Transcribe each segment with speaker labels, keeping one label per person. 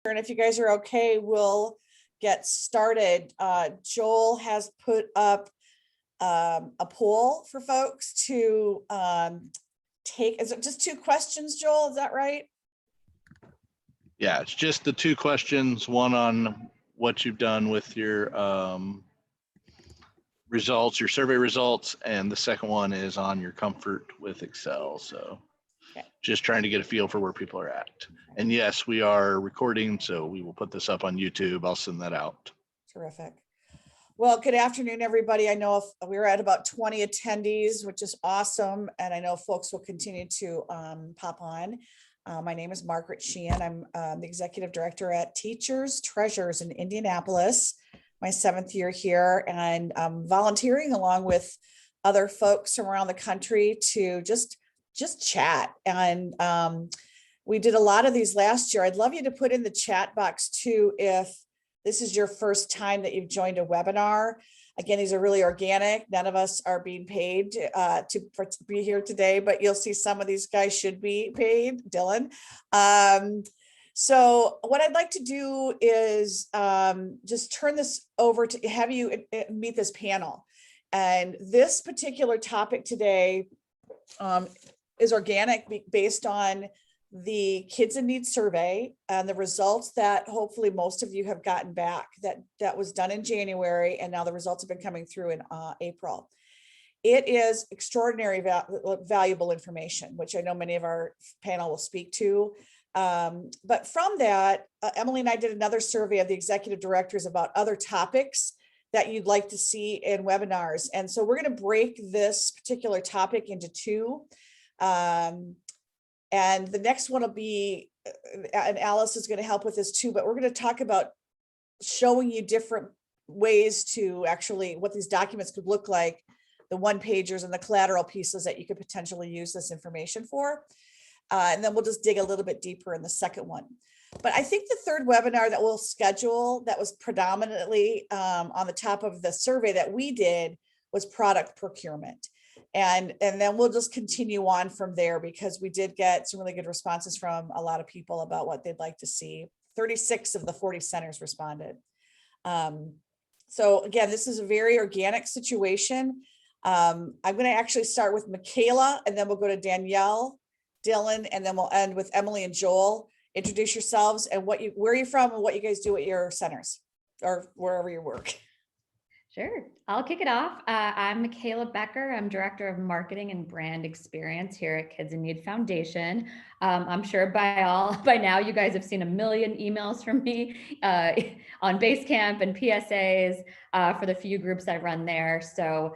Speaker 1: And if you guys are okay, we'll get started. Joel has put up a poll for folks to take. Is it just 2 questions, Joel? Is that right?
Speaker 2: Yeah, it's just the 2 questions, one on what you've done with your results, your survey results, and the second one is on your comfort with Excel. So
Speaker 1: okay.
Speaker 2: Just trying to get a feel for where people are at. And yes, we are recording, so we will put this up on YouTube. I'll send that out.
Speaker 1: Terrific. Well, good afternoon, everybody. I know we're at about 20 attendees, which is awesome. And I know folks will continue to pop on. My name is Margaret Sheehan. I'm the executive director at Teachers Treasures in Indianapolis, my 7th year here, and I'm volunteering along with other folks from around the country to just chat. And we did a lot of these last year. I'd love you to put in the chat box too if this is your first time that you've joined a webinar. Again, these are really organic. None of us are being paid to be here today, but you'll see some of these guys should be paid, Dylan. So what I'd like to do is just turn this over to have you meet this panel. And this particular topic today is organic based on the Kids in Need survey and the results that hopefully most of you have gotten back. That was done in January, and now the results have been coming through in April. It is extraordinary valuable information, which I know many of our panel will speak to. But from that, Emily and I did another survey of the executive directors about other topics that you'd like to see in webinars. And so we're going to break this particular topic into 2. And the next one will be, and Alice is going to help with this too, but we're going to talk about showing you different ways to actually what these documents could look like, the 1-pagers and the collateral pieces that you could potentially use this information for. And then we'll just dig a little bit deeper in the second one. But I think the third webinar that we'll schedule that was predominantly on the top of the survey that we did was product procurement. And then we'll just continue on from there because we did get some really good responses from a lot of people about what they'd like to see. 36 of the 40 centers responded. So again, this is a very organic situation. I'm going to actually start with Michaela, and then we'll go to Danielle, Dylan, and then we'll end with Emily and Joel. Introduce yourselves and where you're from and what you guys do at your centers or wherever you work.
Speaker 3: Sure. I'll kick it off. I'm Michaela Becker. I'm Director of Marketing and Brand Experience here at Kids in Need Foundation. I'm sure by now you guys have seen a million emails from me on Basecamp and PSAs for the few groups I run there. So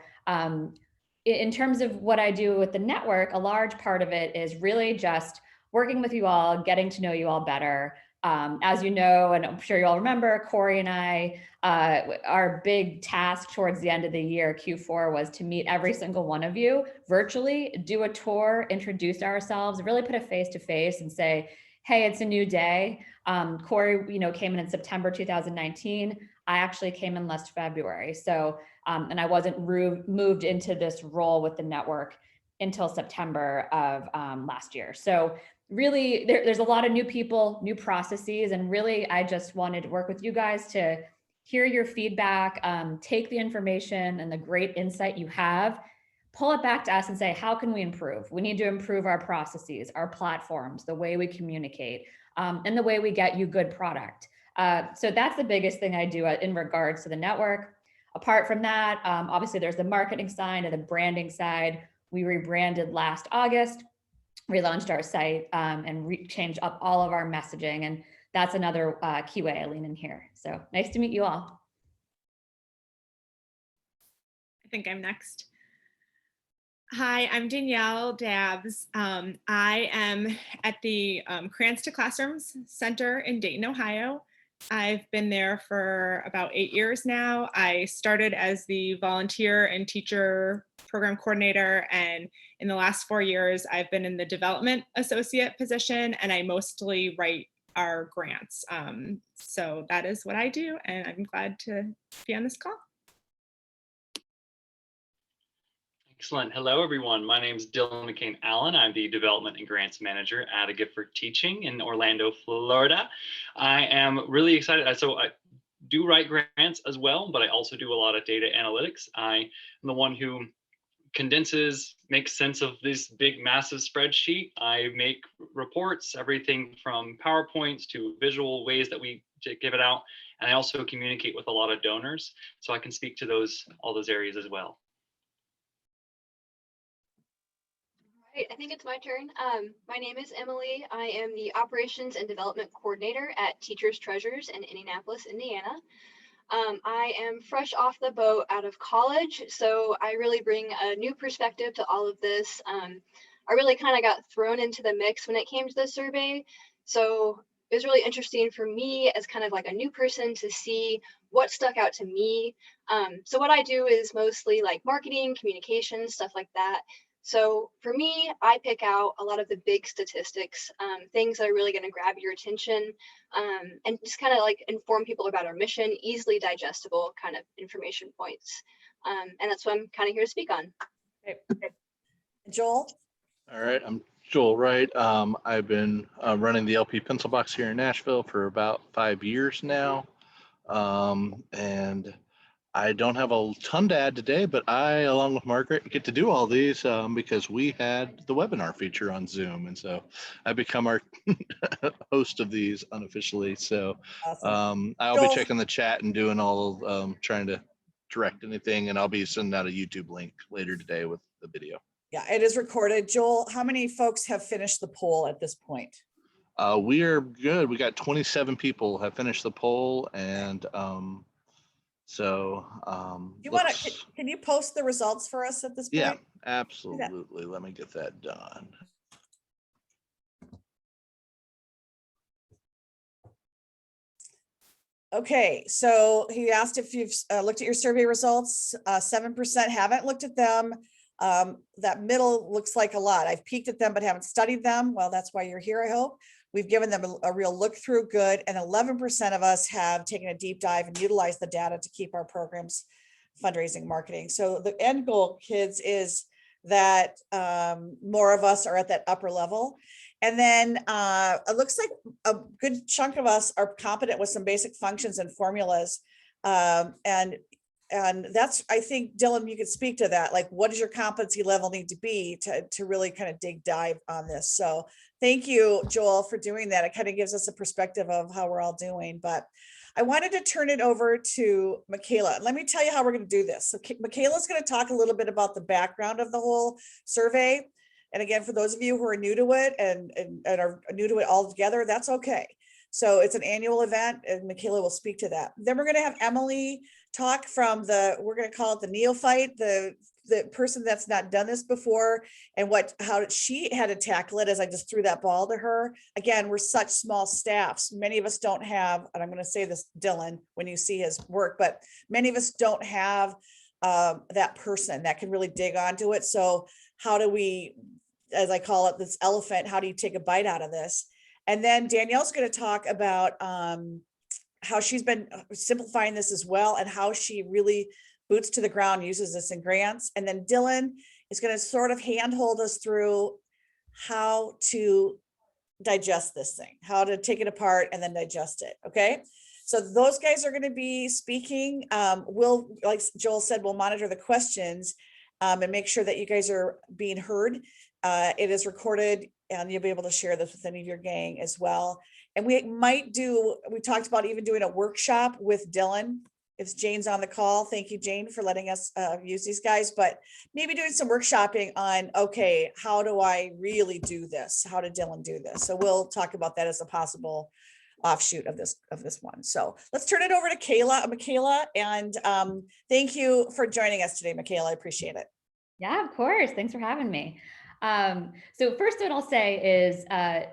Speaker 3: in terms of what I do with the network, a large part of it is really just working with you all, getting to know you all better. As you know, and I'm sure you all remember, Corey and I, our big task towards the end of the year, Q4, was to meet every single one of you virtually, do a tour, introduce ourselves, really put a face to face and say, hey, it's a new day. Corey, came in September 2019. I actually came in last February. So, and I wasn't moved into this role with the network until September of last year. So really, there's a lot of new people, new processes, and really, I just wanted to work with you guys to hear your feedback, take the information and the great insight you have, pull it back to us and say, how can we improve? We need to improve our processes, our platforms, the way we communicate, and the way we get you good product. So that's the biggest thing I do in regards to the network. Apart from that, obviously, there's the marketing side and the branding side. We rebranded last August. Relaunched our site and changed up all of our messaging. And that's another key way I lean in here. So nice to meet you all.
Speaker 4: I think I'm next. Hi, I'm Danielle Dabbs. I am at the Crayons to Classrooms Center in Dayton, Ohio. I've been there for about 8 years now. I started as the volunteer and teacher program coordinator, and in the last 4 years, I've been in the development associate position, and I mostly write our grants. So that is what I do, and I'm glad to be on this call.
Speaker 5: Excellent. Hello, everyone. My name is Dylan McCain-Allen. I'm the Development and Grants Manager at A Gift for Teaching in Orlando, Florida. I am really excited. So I do write grants as well, but I also do a lot of data analytics. I am the one who condenses, makes sense of this big, massive spreadsheet. I make reports, everything from PowerPoints to visual ways that we give it out. And I also communicate with a lot of donors, so I can speak to all those areas as well.
Speaker 6: Right, I think it's my turn. My name is Emily. I am the Operations and Development Coordinator at Teachers Treasures in Indianapolis, Indiana. I am fresh off the boat out of college, so I really bring a new perspective to all of this. I really kind of got thrown into the mix when it came to the survey, so it was really interesting for me as kind of like a new person to see what stuck out to me. So what I do is mostly like marketing, communication, stuff like that. So for me, I pick out a lot of the big statistics, things that are really going to grab your attention, and just kind of like inform people about our mission, easily digestible kind of information points. And that's what I'm kind of here to speak on.
Speaker 1: Okay. Joel?
Speaker 2: All right, I'm Joel Wright. I've been running the LP Pencil Box here in Nashville for about 5 years now. And I don't have a ton to add today, but I, along with Margaret, get to do all these because we had the webinar feature on Zoom. And so I become our host of these unofficially. So
Speaker 1: Awesome.
Speaker 2: I'll
Speaker 1: Joel.
Speaker 2: be checking the chat and doing all trying to direct anything. And I'll be sending out a YouTube link later today with the video.
Speaker 1: Yeah, it is recorded. Joel, how many folks have finished the poll at this point?
Speaker 2: We are good. We got 27 people have finished the poll, and
Speaker 1: You want to? Can you post the results for us at this point?
Speaker 2: Yeah, absolutely. Let me get that done.
Speaker 1: Okay, so he asked if you've looked at your survey results. 7% haven't looked at them. That middle looks like a lot. I've peeked at them but haven't studied them. Well, that's why you're here, I hope. We've given them a real look through, good, and 11% of us have taken a deep dive and utilized the data to keep our programs fundraising, marketing. So the end goal, kids, is that more of us are at that upper level. And then it looks like a good chunk of us are competent with some basic functions and formulas. And that's, I think, Dylan, you could speak to that. Like, what does your competency level need to be to really kind of dive on this? So thank you, Joel, for doing that. It kind of gives us a perspective of how we're all doing. But I wanted to turn it over to Michaela. Let me tell you how we're going to do this. So Michaela's going to talk a little bit about the background of the whole survey. And again, for those of you who are new to it and are new to it altogether, that's okay. So it's an annual event, and Michaela will speak to that. Then we're going to have Emily talk from we're going to call it the neophyte, the person that's not done this before, and how she had to tackle it, as I just threw that ball to her. Again, we're such small staffs. Many of us don't have, and I'm going to say this, Dylan, when you see his work, but many of us don't have that person that can really dig onto it. So how do we, as I call it, this elephant, how do you take a bite out of this? And then Danielle's going to talk about how she's been simplifying this as well, and how she really boots to the ground, uses this in grants. And then Dylan is going to sort of handhold us through how to digest this thing, how to take it apart and then digest it. Okay. So those guys are going to be speaking. We'll, like Joel said, we'll monitor the questions and make sure that you guys are being heard. It is recorded, and you'll be able to share this with any of your gang as well. And we talked about even doing a workshop with Dylan. If Jane's on the call, thank you, Jane, for letting us use these guys, but maybe doing some workshopping on, okay, how do I really do this? How did Dylan do this? So we'll talk about that as a possible offshoot of this one. So let's turn it over to Michaela, and thank you for joining us today, Michaela. I appreciate it.
Speaker 3: Yeah, of course. Thanks for having me. So first, what I'll say is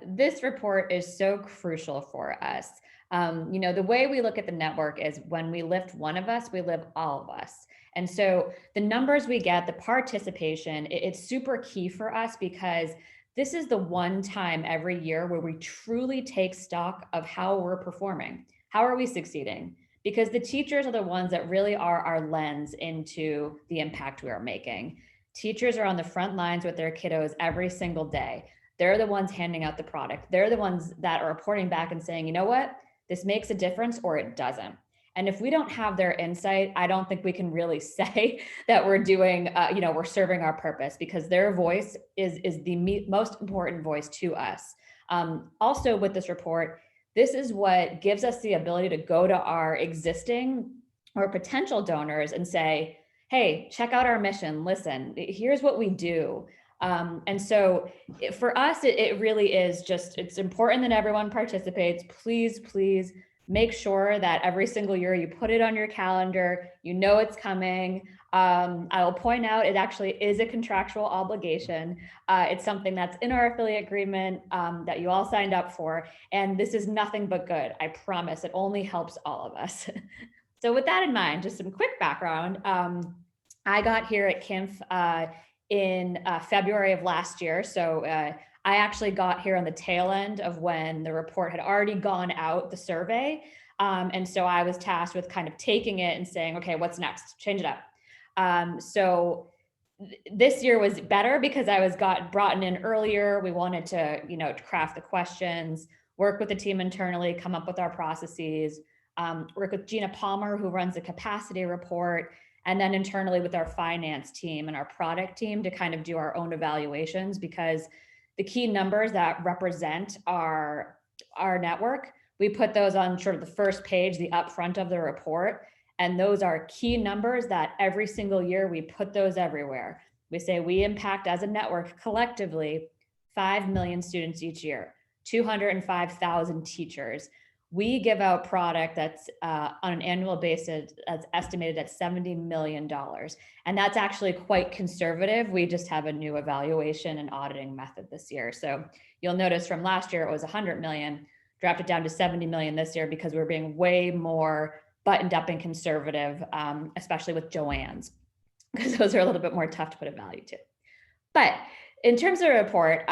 Speaker 3: this report is so crucial for us. The way we look at the network is when we lift one of us, we lift all of us. And so the numbers we get, the participation, it's super key for us, because this is the one time every year where we truly take stock of how we're performing. How are we succeeding? Because the teachers are the ones that really are our lens into the impact we are making. Teachers are on the front lines with their kiddos every single day. They're the ones handing out the product. They're the ones that are reporting back and saying, you know what, this makes a difference or it doesn't. And if we don't have their insight, I don't think we can really say that we're doing, we're serving our purpose, because their voice is the most important voice to us. Also with this report, this is what gives us the ability to go to our existing or potential donors and say, hey, check out our mission. Listen, here's what we do. And so for us, it really is just, it's important that everyone participates. Please, please make sure that every single year you put it on your calendar, you know it's coming. I will point out it actually is a contractual obligation. It's something that's in our affiliate agreement that you all signed up for. And this is nothing but good. I promise it only helps all of us. So with that in mind, just some quick background. I got here at KINF in February of last year. So I actually got here on the tail end of when the report had already gone out, the survey. And so I was tasked with kind of taking it and saying, okay, what's next? Change it up. So this year was better because I was brought in earlier. We wanted to, craft the questions, work with the team internally, come up with our processes, work with Gina Palmer, who runs the capacity report, and then internally with our finance team and our product team to kind of do our own evaluations, because the key numbers that represent our network, we put those on sort of the first page, the upfront of the report. And those are key numbers that every single year we put those everywhere. We say we impact as a network collectively 5 million students each year, 205,000 teachers. We give out product that's on an annual basis that's estimated at $70 million. And that's actually quite conservative. We just have a new evaluation and auditing method this year. So you'll notice from last year, it was 100 million, dropped it down to 70 million this year because we're being way more buttoned up and conservative, especially with Joanne's, because those are a little bit more tough to put a value to. But in terms of the report,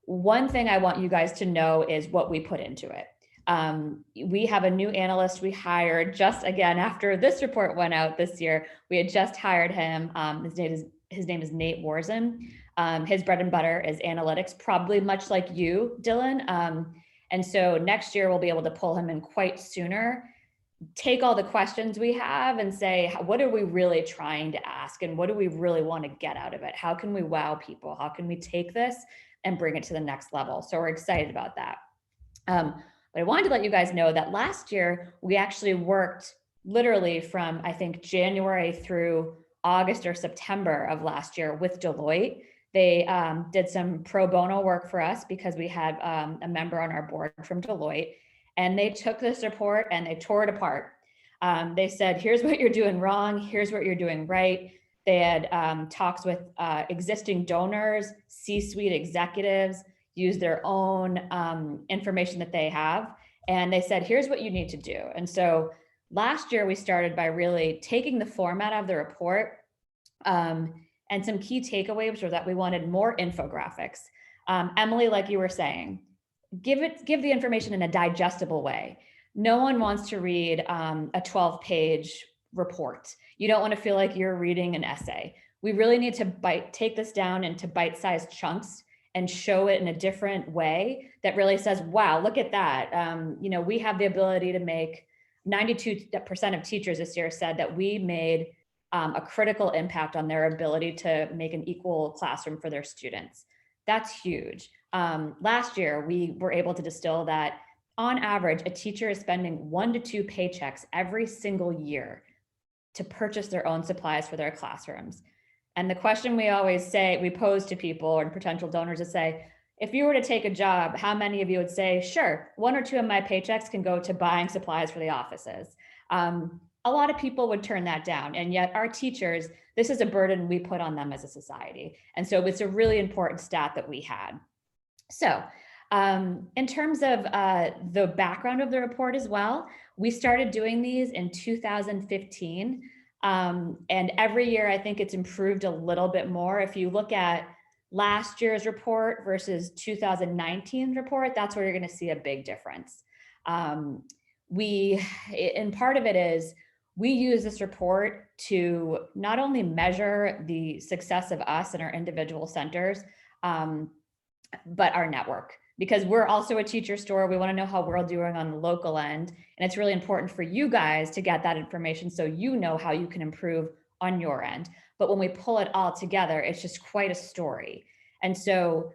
Speaker 3: one thing I want you guys to know is what we put into it. We have a new analyst we hired just again after this report went out this year. We had just hired him. His name is Nate Warzen. His bread and butter is analytics, probably much like you, Dylan. And so next year we'll be able to pull him in quite sooner, take all the questions we have and say, what are we really trying to ask? And what do we really want to get out of it? How can we wow people? How can we take this and bring it to the next level? So we're excited about that. But I wanted to let you guys know that last year, we actually worked literally from, I think, January through August or September of last year with Deloitte. They did some pro bono work for us because we had a member on our board from Deloitte, and they took this report and they tore it apart. They said, here's what you're doing wrong. Here's what you're doing right. They had talks with existing donors, C-suite executives, use their own information that they have. And they said, here's what you need to do. And so last year we started by really taking the format of the report, and some key takeaways were that we wanted more infographics. Emily, like you were saying, give the information in a digestible way. No one wants to read a 12-page report. You don't want to feel like you're reading an essay. We really need to take this down into bite-sized chunks and show it in a different way that really says, wow, look at that. We have the ability to make 92% of teachers this year said that we made a critical impact on their ability to make an equal classroom for their students. That's huge. Last year, we were able to distill that on average, a teacher is spending 1 to 2 paychecks every single year to purchase their own supplies for their classrooms. And the question we pose to people and potential donors is say, if you were to take a job, how many of you would say, sure, 1 or 2 of my paychecks can go to buying supplies for the offices? A lot of people would turn that down. And yet our teachers, this is a burden we put on them as a society. And so it's a really important stat that we had. So in terms of the background of the report as well, we started doing these in 2015. And every year, I think it's improved a little bit more. If you look at last year's report versus 2019 report, that's where you're going to see a big difference. And part of it is we use this report to not only measure the success of us and our individual centers, but our network, because we're also a teacher store. We want to know how we're doing on the local end. And it's really important for you guys to get that information so you know how you can improve on your end. But when we pull it all together, it's just quite a story. And so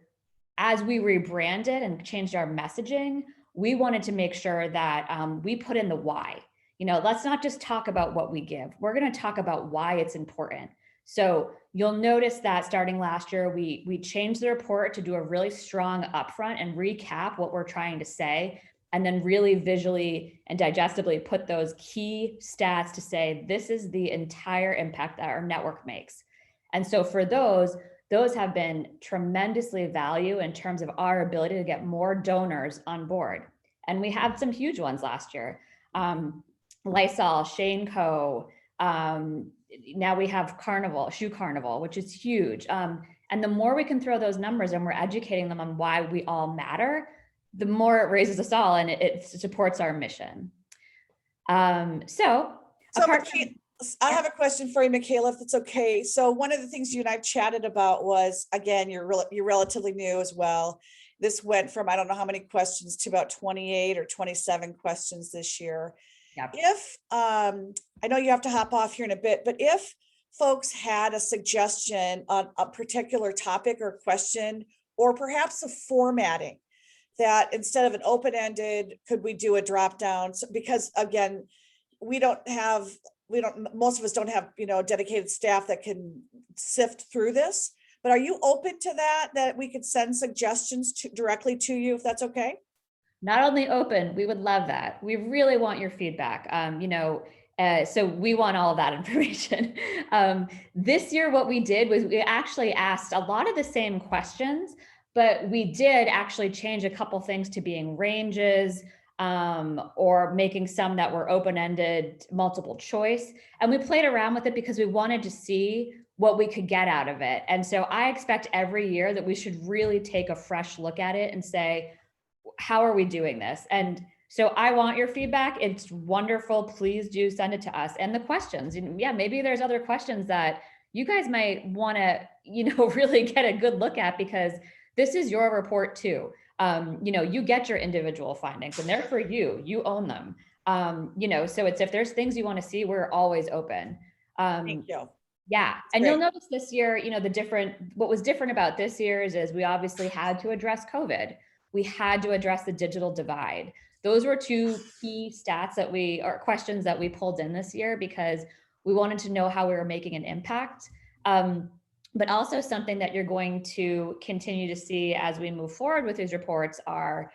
Speaker 3: as we rebranded and changed our messaging, we wanted to make sure that we put in the why. You know, let's not just talk about what we give. We're going to talk about why it's important. So you'll notice that starting last year, we changed the report to do a really strong upfront and recap what we're trying to say, and then really visually and digestibly put those key stats to say, this is the entire impact that our network makes. And so for those have been tremendously valuable in terms of our ability to get more donors on board. And we had some huge ones last year. Lysol, Shane Co. Now we have Shoe Carnival, which is huge. And the more we can throw those numbers and we're educating them on why we all matter, the more it raises us all and it supports our mission. So
Speaker 1: I have a question for you, Michaela, if it's okay. So one of the things you and I've chatted about was, again, you're relatively new as well. This went from, I don't know how many questions to about 28 or 27 questions this year.
Speaker 3: Yep.
Speaker 1: If, I know you have to hop off here in a bit, but if folks had a suggestion on a particular topic or question, or perhaps a formatting that instead of an open-ended, could we do a drop down? So, because again, most of us don't have, dedicated staff that can sift through this, but are you open to that we could send suggestions directly to you, if that's okay?
Speaker 3: Not only open, we would love that. We really want your feedback. So we want all of that information. This year, what we did was we actually asked a lot of the same questions, but we did actually change a couple things to being ranges, or making some that were open-ended, multiple choice. And we played around with it because we wanted to see what we could get out of it. And so I expect every year that we should really take a fresh look at it and say, how are we doing this? And so I want your feedback. It's wonderful. Please do send it to us. And the questions, yeah, maybe there's other questions that you guys might want to, really get a good look at, because this is your report too. You get your individual findings and they're for you, you own them. So it's, if there's things you want to see, we're always open.
Speaker 1: Thank you.
Speaker 3: Yeah. And you'll notice this year, what was different about this year is we obviously had to address COVID. We had to address the digital divide. Those were two key stats or questions that we pulled in this year because we wanted to know how we were making an impact. But also something that you're going to continue to see as we move forward with these reports are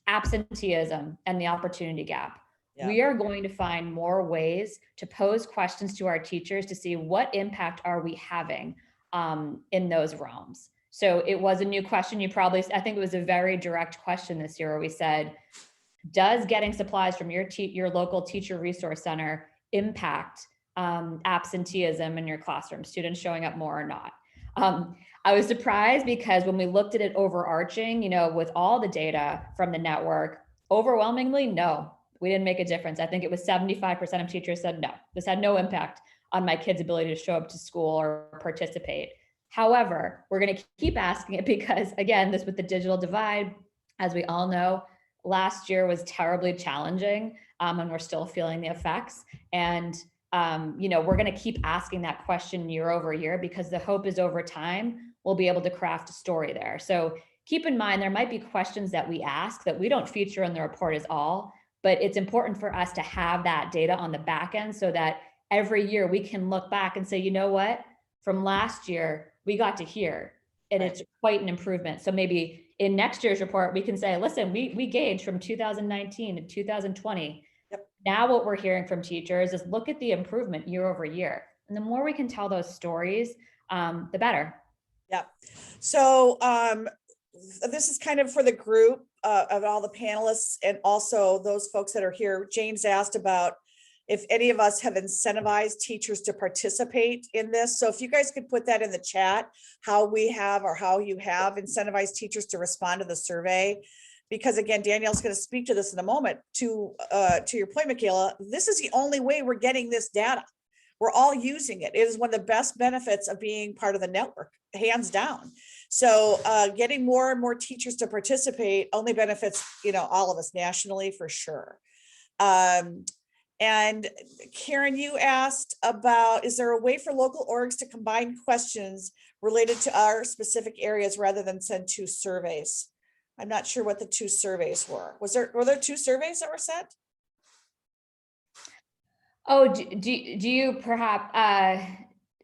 Speaker 3: absenteeism and the opportunity gap. Yeah. We are going to find more ways to pose questions to our teachers to see what impact are we having in those realms. So it was a new question. I think it was a very direct question this year where we said, does getting supplies from your local teacher resource center impact absenteeism in your classroom, students showing up more or not? I was surprised because when we looked at it overarching, with all the data from the network, overwhelmingly, no, we didn't make a difference. I think it was 75% of teachers said, no, this had no impact on my kid's ability to show up to school or participate. However, we're going to keep asking it because, again, this with the digital divide, as we all know, last year was terribly challenging, and we're still feeling the effects. And, we're going to keep asking that question year over year because the hope is over time, we'll be able to craft a story there. So keep in mind, there might be questions that we ask that we don't feature in the report at all, but it's important for us to have that data on the back end so that every year we can look back and say, you know what, from last year, we got to here, and it's quite an improvement. So maybe in next year's report, we can say, listen, we gauged from 2019 to 2020. Yep. Now what we're hearing from teachers is look at the improvement year over year. And the more we can tell those stories, the better. Yeah.
Speaker 1: So this is kind of for the group of all the panelists and also those folks that are here. Jane's asked about if any of us have incentivized teachers to participate in this. So if you guys could put that in the chat, how you have incentivized teachers to respond to the survey. because again, Danielle's going to speak to this in a moment. To your point, Michaela, this is the only way we're getting this data. We're all using it. It is one of the best benefits of being part of the network, hands down. So getting more and more teachers to participate only benefits, all of us nationally for sure. And Karen, you asked about, is there a way for local orgs to combine questions related to our specific areas rather than send 2 surveys? I'm not sure what the 2 surveys were. Were there 2 surveys that were sent?
Speaker 3: Oh, do you perhaps,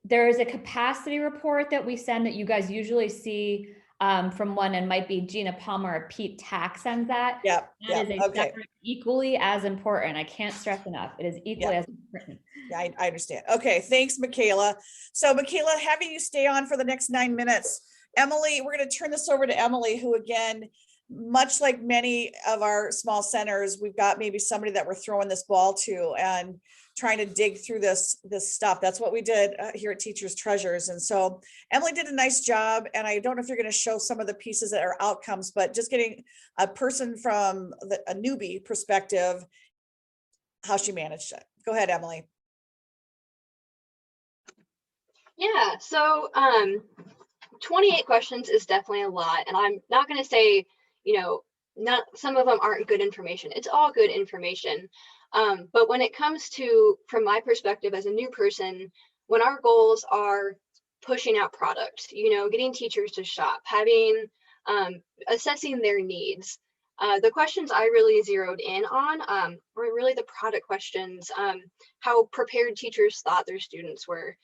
Speaker 3: there is a capacity report that we send that you guys usually see from one, and might be Gina Palmer or Pete Tack sends that.
Speaker 1: Yeah.
Speaker 3: That is a
Speaker 1: Okay.
Speaker 3: separate, equally as important. I can't stress enough. It is equally as important.
Speaker 1: Yeah, I understand. Okay, thanks, Michaela. So Michaela, having you stay on for the next 9 minutes. Emily, we're going to turn this over to Emily, who again, much like many of our small centers, we've got maybe somebody that we're throwing this ball to and trying to dig through this stuff. That's what we did here at Teachers Treasures. And so Emily did a nice job. And I don't know if you're going to show some of the pieces that are outcomes, but just getting a person from a newbie perspective, how she managed it. Go ahead, Emily.
Speaker 6: Yeah, so 28 questions is definitely a lot. And I'm not going to say, not some of them aren't good information. It's all good information. But when it comes to, from my perspective as a new person, when our goals are pushing out product, getting teachers to shop, having, assessing their needs, the questions I really zeroed in on were really the product questions, how prepared teachers thought their students were.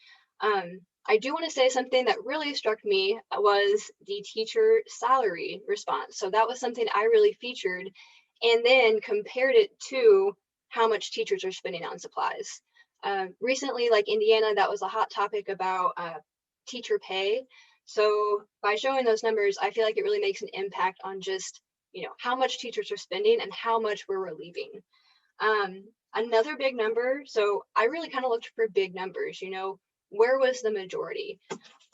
Speaker 6: I do want to say something that really struck me was the teacher salary response. So that was something I really featured, and then compared it to how much teachers are spending on supplies. Recently, like Indiana, that was a hot topic about teacher pay. So by showing those numbers, I feel like it really makes an impact on just, how much teachers are spending and how much we're relieving. Another big number, so I really kind of looked for big numbers, where was the majority?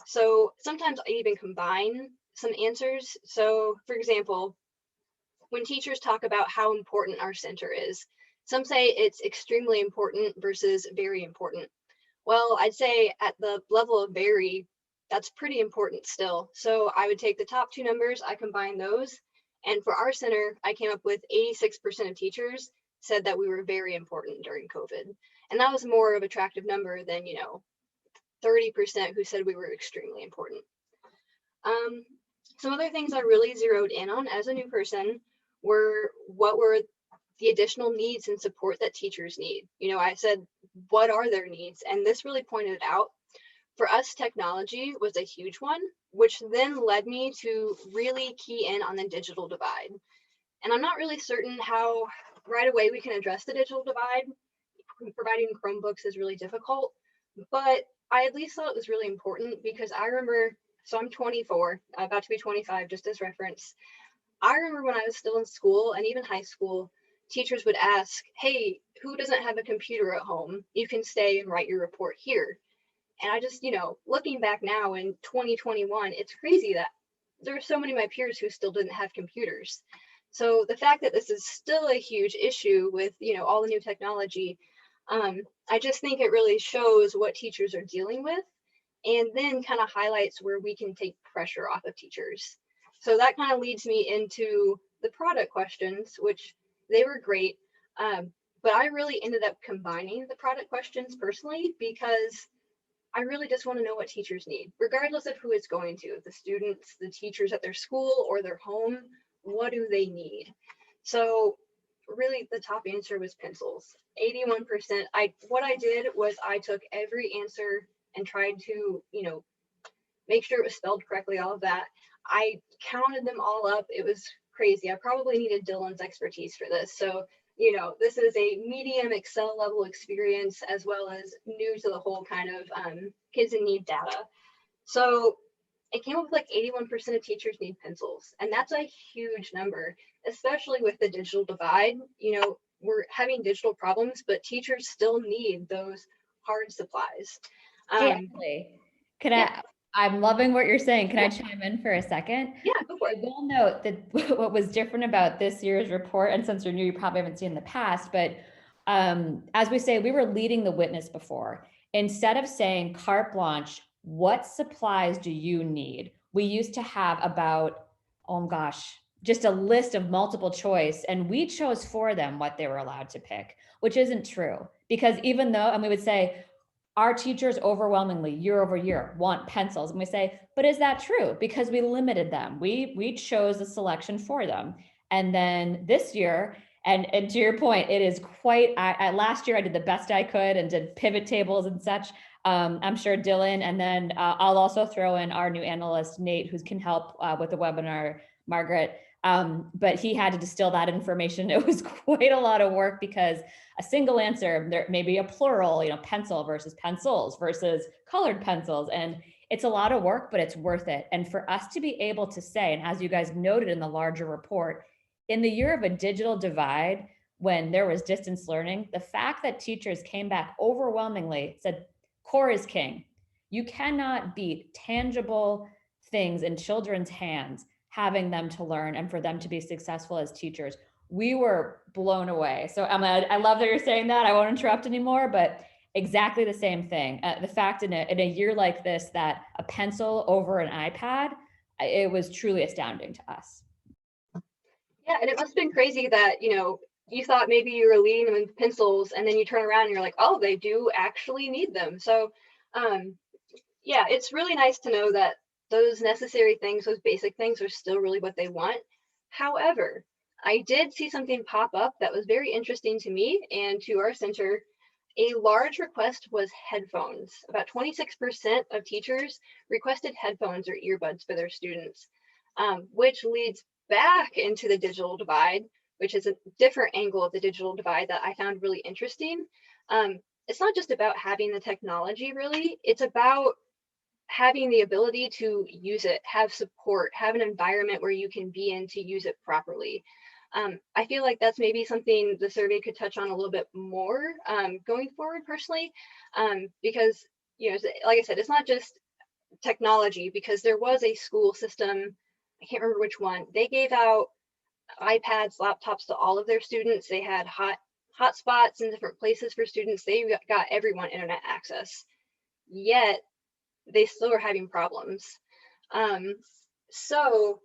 Speaker 6: So sometimes I even combine some answers. So for example, when teachers talk about how important our center is, some say it's extremely important versus very important. Well, I'd say at the level of very, that's pretty important still. So I would take the top 2 numbers, I combine those. And for our center, I came up with 86% of teachers said that we were very important during COVID. And that was more of an attractive number than, 30% who said we were extremely important. Some other things I really zeroed in on as a new person were what were the additional needs and support that teachers need. I said, what are their needs? And this really pointed out, for us, technology was a huge one, which then led me to really key in on the digital divide. And I'm not really certain how right away we can address the digital divide. Providing Chromebooks is really difficult, but I at least thought it was really important because I remember, so I'm 24, about to be 25, just as reference. I remember when I was still in school and even high school, teachers would ask, hey, who doesn't have a computer at home? You can stay and write your report here. And I just, looking back now in 2021, it's crazy that there are so many of my peers who still didn't have computers. So the fact that this is still a huge issue with, all the new technology, I just think it really shows what teachers are dealing with, and then kind of highlights where we can take pressure off of teachers. So that kind of leads me into the product questions, which they were great. But I really ended up combining the product questions personally because I really just want to know what teachers need, regardless of who it's going to, the students, the teachers at their school or their home, what do they need? So really the top answer was pencils, 81%. What I did was I took every answer and tried to, make sure it was spelled correctly, all of that. I counted them all up. It was crazy. I probably needed Dylan's expertise for this. So, this is a medium Excel level experience as well as new to the whole kind of kids in need data. So it came up with like 81% of teachers need pencils. And that's a huge number, especially with the digital divide. We're having digital problems, but teachers still need those hard supplies.
Speaker 3: Hey, Emily, I'm loving what you're saying. Can I chime in for a second?
Speaker 6: Yeah, go for
Speaker 3: I
Speaker 6: it.
Speaker 3: will note that what was different about this year's report, and since you're new, you probably haven't seen in the past, but as we say, we were leading the witness before. Instead of saying carte blanche, what supplies do you need? We used to have about, oh gosh, just a list of multiple choice, and we chose for them what they were allowed to pick, which isn't true. Because even though, and we would say, our teachers overwhelmingly year over year want pencils. And we say, but is that true? Because we limited them. We chose a selection for them. And then this year, and to your point, it is quite, last year I did the best I could and did pivot tables and such. I'm sure Dylan, and then I'll also throw in our new analyst, Nate, who can help with the webinar, Margaret. But he had to distill that information. It was quite a lot of work because a single answer, there may be a plural, pencil versus pencils versus colored pencils. And it's a lot of work, but it's worth it. And for us to be able to say, and as you guys noted in the larger report, in the year of a digital divide, when there was distance learning, the fact that teachers came back overwhelmingly said, core is king. You cannot beat tangible things in children's hands, having them to learn and for them to be successful as teachers. We were blown away. So I love that you're saying that. I won't interrupt anymore, but exactly the same thing. The fact in a year like this, that a pencil over an iPad, it was truly astounding to us.
Speaker 6: Yeah, and it must have been crazy that, you thought maybe you were leading them with pencils, and then you turn around and you're like, oh, they do actually need them. So yeah, it's really nice to know that those necessary things, those basic things are still really what they want. However, I did see something pop up that was very interesting to me and to our center. A large request was headphones. About 26% of teachers requested headphones or earbuds for their students, which leads back into the digital divide, which is a different angle of the digital divide that I found really interesting. It's not just about having the technology, really. It's about having the ability to use it, have support, have an environment where you can be in to use it properly. I feel like that's maybe something the survey could touch on a little bit more going forward personally, because, like I said, it's not just technology, because there was a school system, I can't remember which one, they gave out iPads, laptops to all of their students. They had hotspots in different places for students. They got everyone internet access, yet they still are having problems. So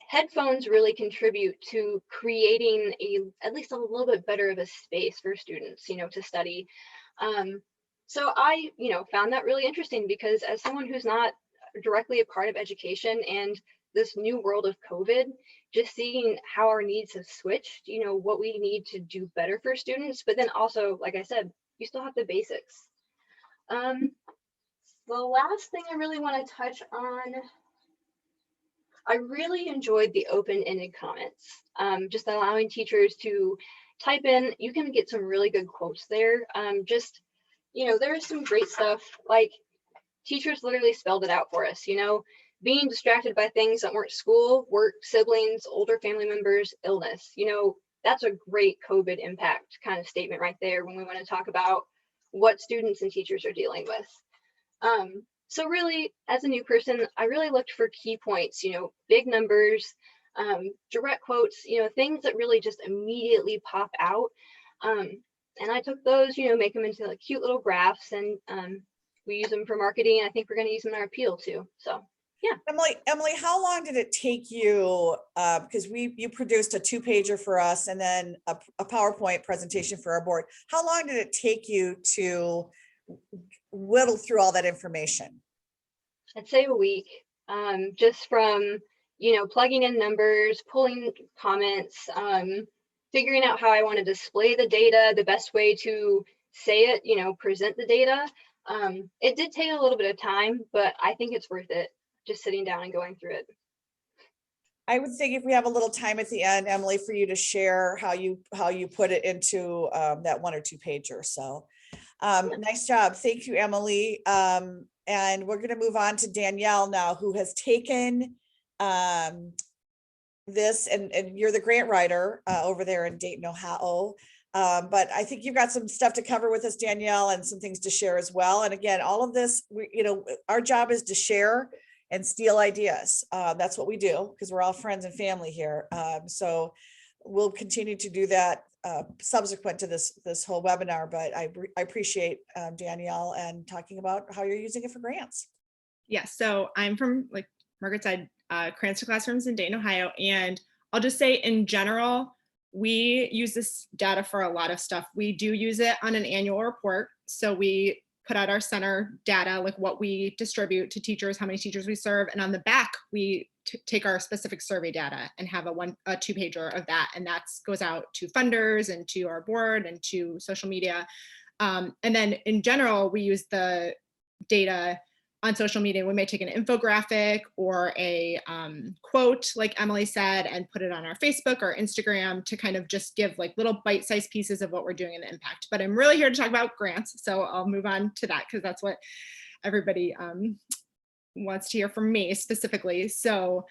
Speaker 6: headphones really contribute to creating at least a little bit better of a space for students, to study. So I, found that really interesting, because as someone who's not directly a part of education and this new world of COVID, just seeing how our needs have switched, what we need to do better for students, but then also, like I said, you still have the basics. The last thing I really want to touch on, I really enjoyed the open-ended comments, just allowing teachers to type in. You can get some really good quotes there. There's some great stuff, like teachers literally spelled it out for us, being distracted by things that weren't school, work, siblings, older family members, illness. That's a great COVID impact kind of statement right there when we want to talk about what students and teachers are dealing with. So really, as a new person, I really looked for key points, big numbers, direct quotes, things that really just immediately pop out. And I took those, make them into like cute little graphs, and we use them for marketing. I think we're going to use them in our appeal too. So yeah.
Speaker 1: Emily, how long did it take you? Because you produced a 2-pager for us and then a PowerPoint presentation for our board. How long did it take you to whittle through all that information?
Speaker 6: I'd say a week, just from, plugging in numbers, pulling comments, figuring out how I want to display the data, the best way to say it, present the data. It did take a little bit of time, but I think it's worth it, just sitting down and going through it.
Speaker 1: I would think if we have a little time at the end, Emily, for you to share how you put it into that 1 or 2 pager. So nice job. Thank you, Emily. And we're going to move on to Danielle now, who has taken this, and you're the grant writer over there in Dayton, Ohio. But I think you've got some stuff to cover with us, Danielle, and some things to share as well. And again, all of this, our job is to share and steal ideas. That's what we do, because we're all friends and family here. So we'll continue to do that subsequent to this whole webinar. But I appreciate Danielle and talking about how you're using it for grants.
Speaker 4: Yes, so I'm from, like Margaret said, Cranston Classrooms in Dayton, Ohio. And I'll just say in general, we use this data for a lot of stuff. We do use it on an annual report. So we put out our center data, like what we distribute to teachers, how many teachers we serve. And on the back, we take our specific survey data and have a 2-pager of that. And that goes out to funders and to our board and to social media. And then in general, we use the data on social media. We may take an infographic or a quote, like Emily said, and put it on our Facebook or Instagram to kind of just give like little bite-sized pieces of what we're doing and the impact. But I'm really here to talk about grants. So I'll move on to that because that's what everybody wants to hear from me specifically. So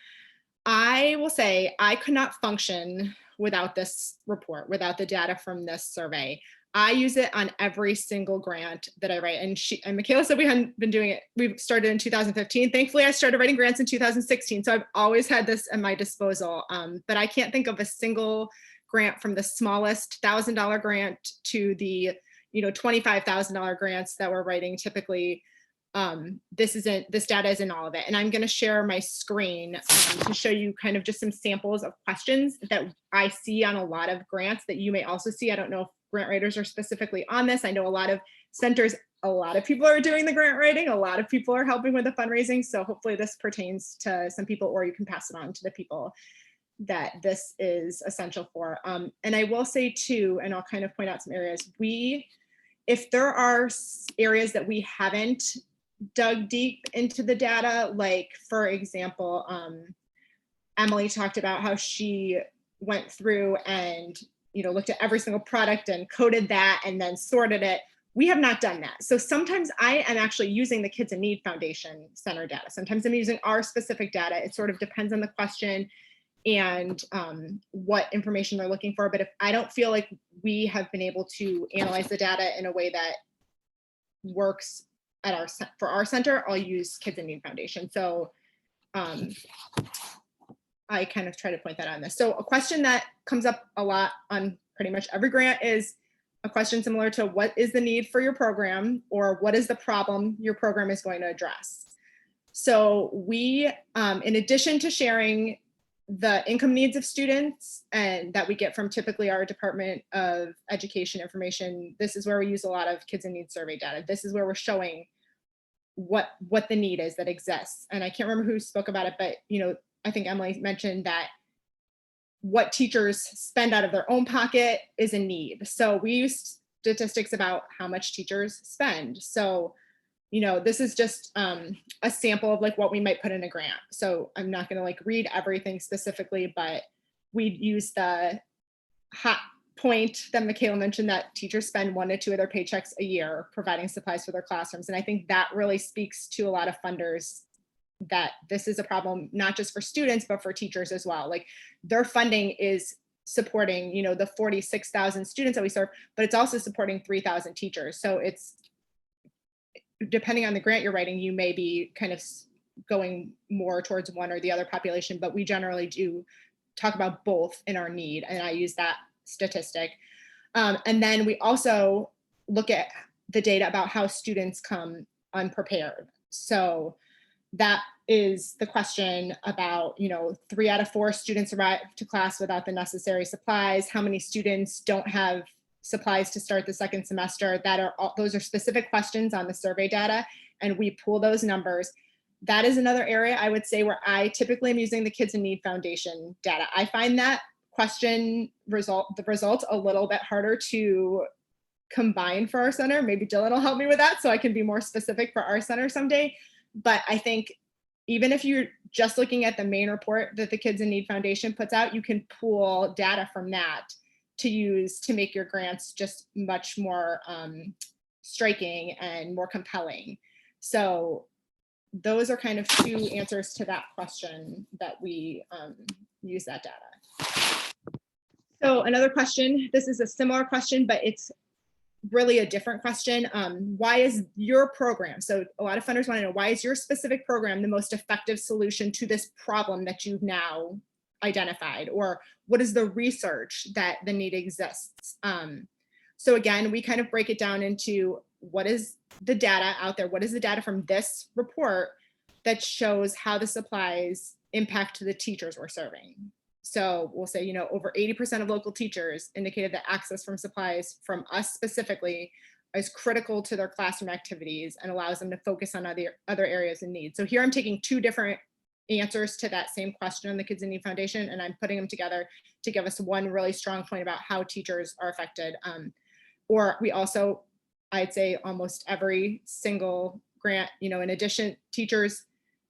Speaker 4: I will say I could not function without this report, without the data from this survey. I use it on every single grant that I write. And Michaela said we hadn't been doing it. We started in 2015. Thankfully, I started writing grants in 2016. So I've always had this at my disposal. But I can't think of a single grant, from the smallest $1,000 grant to the $25,000 grants that we're writing typically. This data isn't all of it. And I'm going to share my screen to show you kind of just some samples of questions that I see on a lot of grants that you may also see. I don't know if grant writers are specifically on this. I know a lot of centers, a lot of people are doing the grant writing, a lot of people are helping with the fundraising. So hopefully this pertains to some people, or you can pass it on to the people that this is essential for. And I will say too, and I'll kind of point out some areas, if there are areas that we haven't dug deep into the data, like for example, Emily talked about how she went through and looked at every single product and coded that and then sorted it. We have not done that. So sometimes I am actually using the Kids in Need Foundation Center data. Sometimes I'm using our specific data. It sort of depends on the question and what information they're looking for. But if I don't feel like we have been able to analyze the data in a way that works for our center, I'll use Kids in Need Foundation. So I kind of try to point that out in this. So a question that comes up a lot on pretty much every grant is a question similar to what is the need for your program, or what is the problem your program is going to address. So we, in addition to sharing the income needs of students and that we get from typically our Department of Education information, this is where we use a lot of Kids in Need survey data. This is where we're showing what the need is that exists. And I can't remember who spoke about it, but I think Emily mentioned that what teachers spend out of their own pocket is a need. So we use statistics about how much teachers spend. So, this is just a sample of like what we might put in a grant. So I'm not going to like read everything specifically, but we use the hot point that Michaela mentioned, that teachers spend 1 to 2 of their paychecks a year providing supplies for their classrooms. And I think that really speaks to a lot of funders that this is a problem, not just for students, but for teachers as well. Like their funding is supporting, the 46,000 students that we serve, but it's also supporting 3,000 teachers. So it's, depending on the grant you're writing, you may be kind of going more towards one or the other population, but we generally do talk about both in our need. And I use that statistic. And then we also look at the data about how students come unprepared. So that is the question about, 3 out of 4 students arrive to class without the necessary supplies. How many students don't have supplies to start the second semester? Those are specific questions on the survey data, and we pull those numbers. That is another area I would say where I typically am using the Kids in Need Foundation data. I find that the results a little bit harder to combine for our center. Maybe Dylan will help me with that so I can be more specific for our center someday. But I think even if you're just looking at the main report that the Kids in Need Foundation puts out, you can pull data from that to use to make your grants just much more striking and more compelling. So those are kind of 2 answers to that question that we use that data. So another question, this is a similar question, but it's really a different question. Why is your program, so a lot of funders want to know, why is your specific program the most effective solution to this problem that you've now identified? Or what is the research that the need exists? So again, we kind of break it down into what is the data out there? What is the data from this report that shows how the supplies impact the teachers we're serving? So we'll say, over 80% of local teachers indicated that access from supplies from us specifically is critical to their classroom activities and allows them to focus on other areas in need. So here I'm taking two different answers to that same question on the Kids in Need Foundation, and I'm putting them together to give us one really strong point about how teachers are affected. Or we also, I'd say almost every single grant, in addition, teachers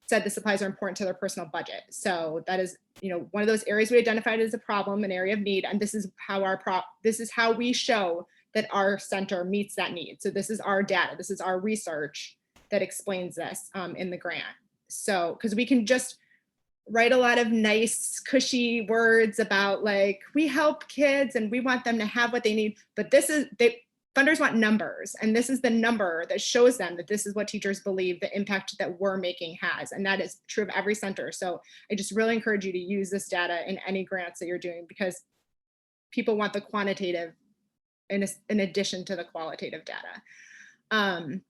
Speaker 4: said the supplies are important to their personal budget. So that is, one of those areas we identified as a problem, an area of need, and this is how we show that our center meets that need. So this is our data, this is our research that explains this in the grant. So, because we can just write a lot of nice, cushy words about like, we help kids and we want them to have what they need, but funders want numbers, and this is the number that shows them that this is what teachers believe the impact that we're making has, and that is true of every center. So I just really encourage you to use this data in any grants that you're doing, because people want the quantitative in addition to the qualitative data. And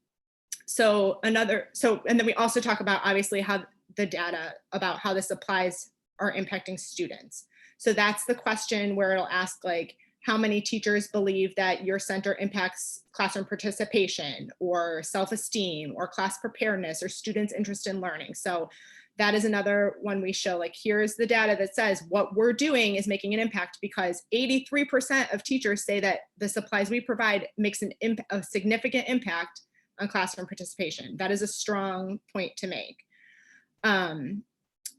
Speaker 4: then we also talk about obviously how the data about how the supplies are impacting students. So that's the question where it'll ask like, how many teachers believe that your center impacts classroom participation or self-esteem or class preparedness or students' interest in learning. So that is another one we show, like, here's the data that says what we're doing is making an impact, because 83% of teachers say that the supplies we provide makes a significant impact on classroom participation. That is a strong point to make.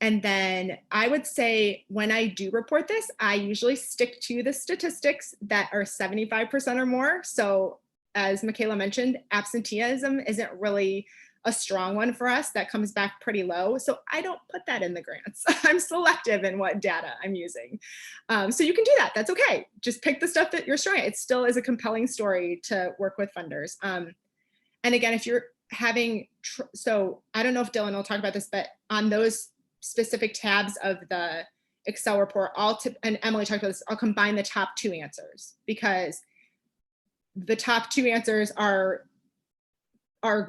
Speaker 4: And then I would say when I do report this, I usually stick to the statistics that are 75% or more. So as Michaela mentioned, absenteeism isn't really a strong one for us. That comes back pretty low. So I don't put that in the grants. I'm selective in what data I'm using. So you can do that. That's okay. Just pick the stuff that you're strong at. It still is a compelling story to work with funders. And again, if you're having, so I don't know if Dylan will talk about this, but on those specific tabs of the Excel report, and Emily talked about this, I'll combine the top two answers, because the top two answers are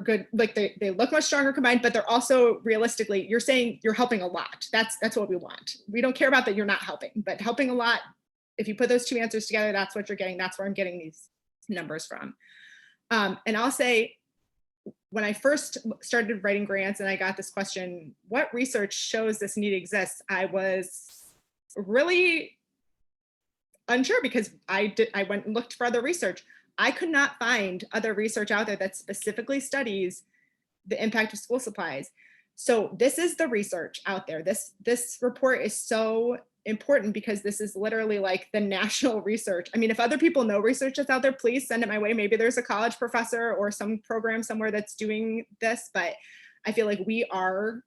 Speaker 4: good. Like they look much stronger combined, but they're also realistically, you're saying you're helping a lot. That's what we want. We don't care about that you're not helping, but helping a lot, if you put those two answers together, that's what you're getting. That's where I'm getting these numbers from. And I'll say, when I first started writing grants and I got this question, what research shows this need exists? I was really unsure, because I went and looked for other research. I could not find other research out there that specifically studies the impact of school supplies. So this is the research out there. This report is so important, because this is literally like the national research. I mean, if other people know research that's out there, please send it my way. Maybe there's a college professor or some program somewhere that's doing this, but I feel like we are,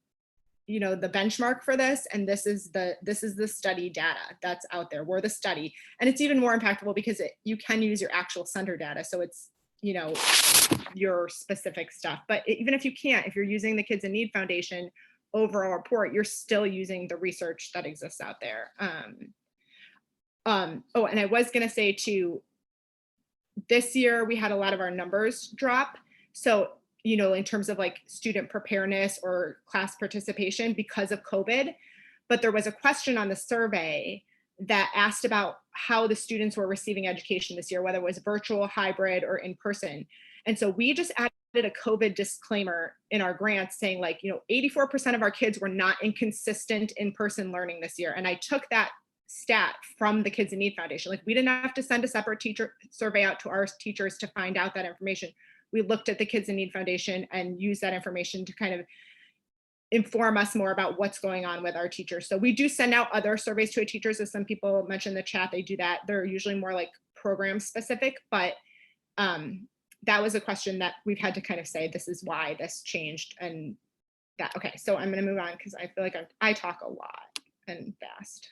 Speaker 4: the benchmark for this. And this is the study data that's out there. We're the study. And it's even more impactful because you can use your actual center data. So it's, your specific stuff. But even if you can't, if you're using the Kids in Need Foundation overall report, you're still using the research that exists out there. And I was going to say too, this year we had a lot of our numbers drop. So, in terms of like student preparedness or class participation because of COVID, but there was a question on the survey that asked about how the students were receiving education this year, whether it was virtual, hybrid, or in person. And so we just added a COVID disclaimer in our grants saying 84% of our kids were not in consistent in-person learning this year. And I took that stat from the Kids in Need Foundation. Like, we didn't have to send a separate teacher survey out to our teachers to find out that information. We looked at the Kids in Need Foundation and used that information to kind of inform us more about what's going on with our teachers. So we do send out other surveys to our teachers, as some people mentioned in the chat, they do that. They're usually more like program specific, but that was a question that we've had to kind of say, this is why this changed and that. Okay, so I'm going to move on because I feel like I talk a lot. and fast.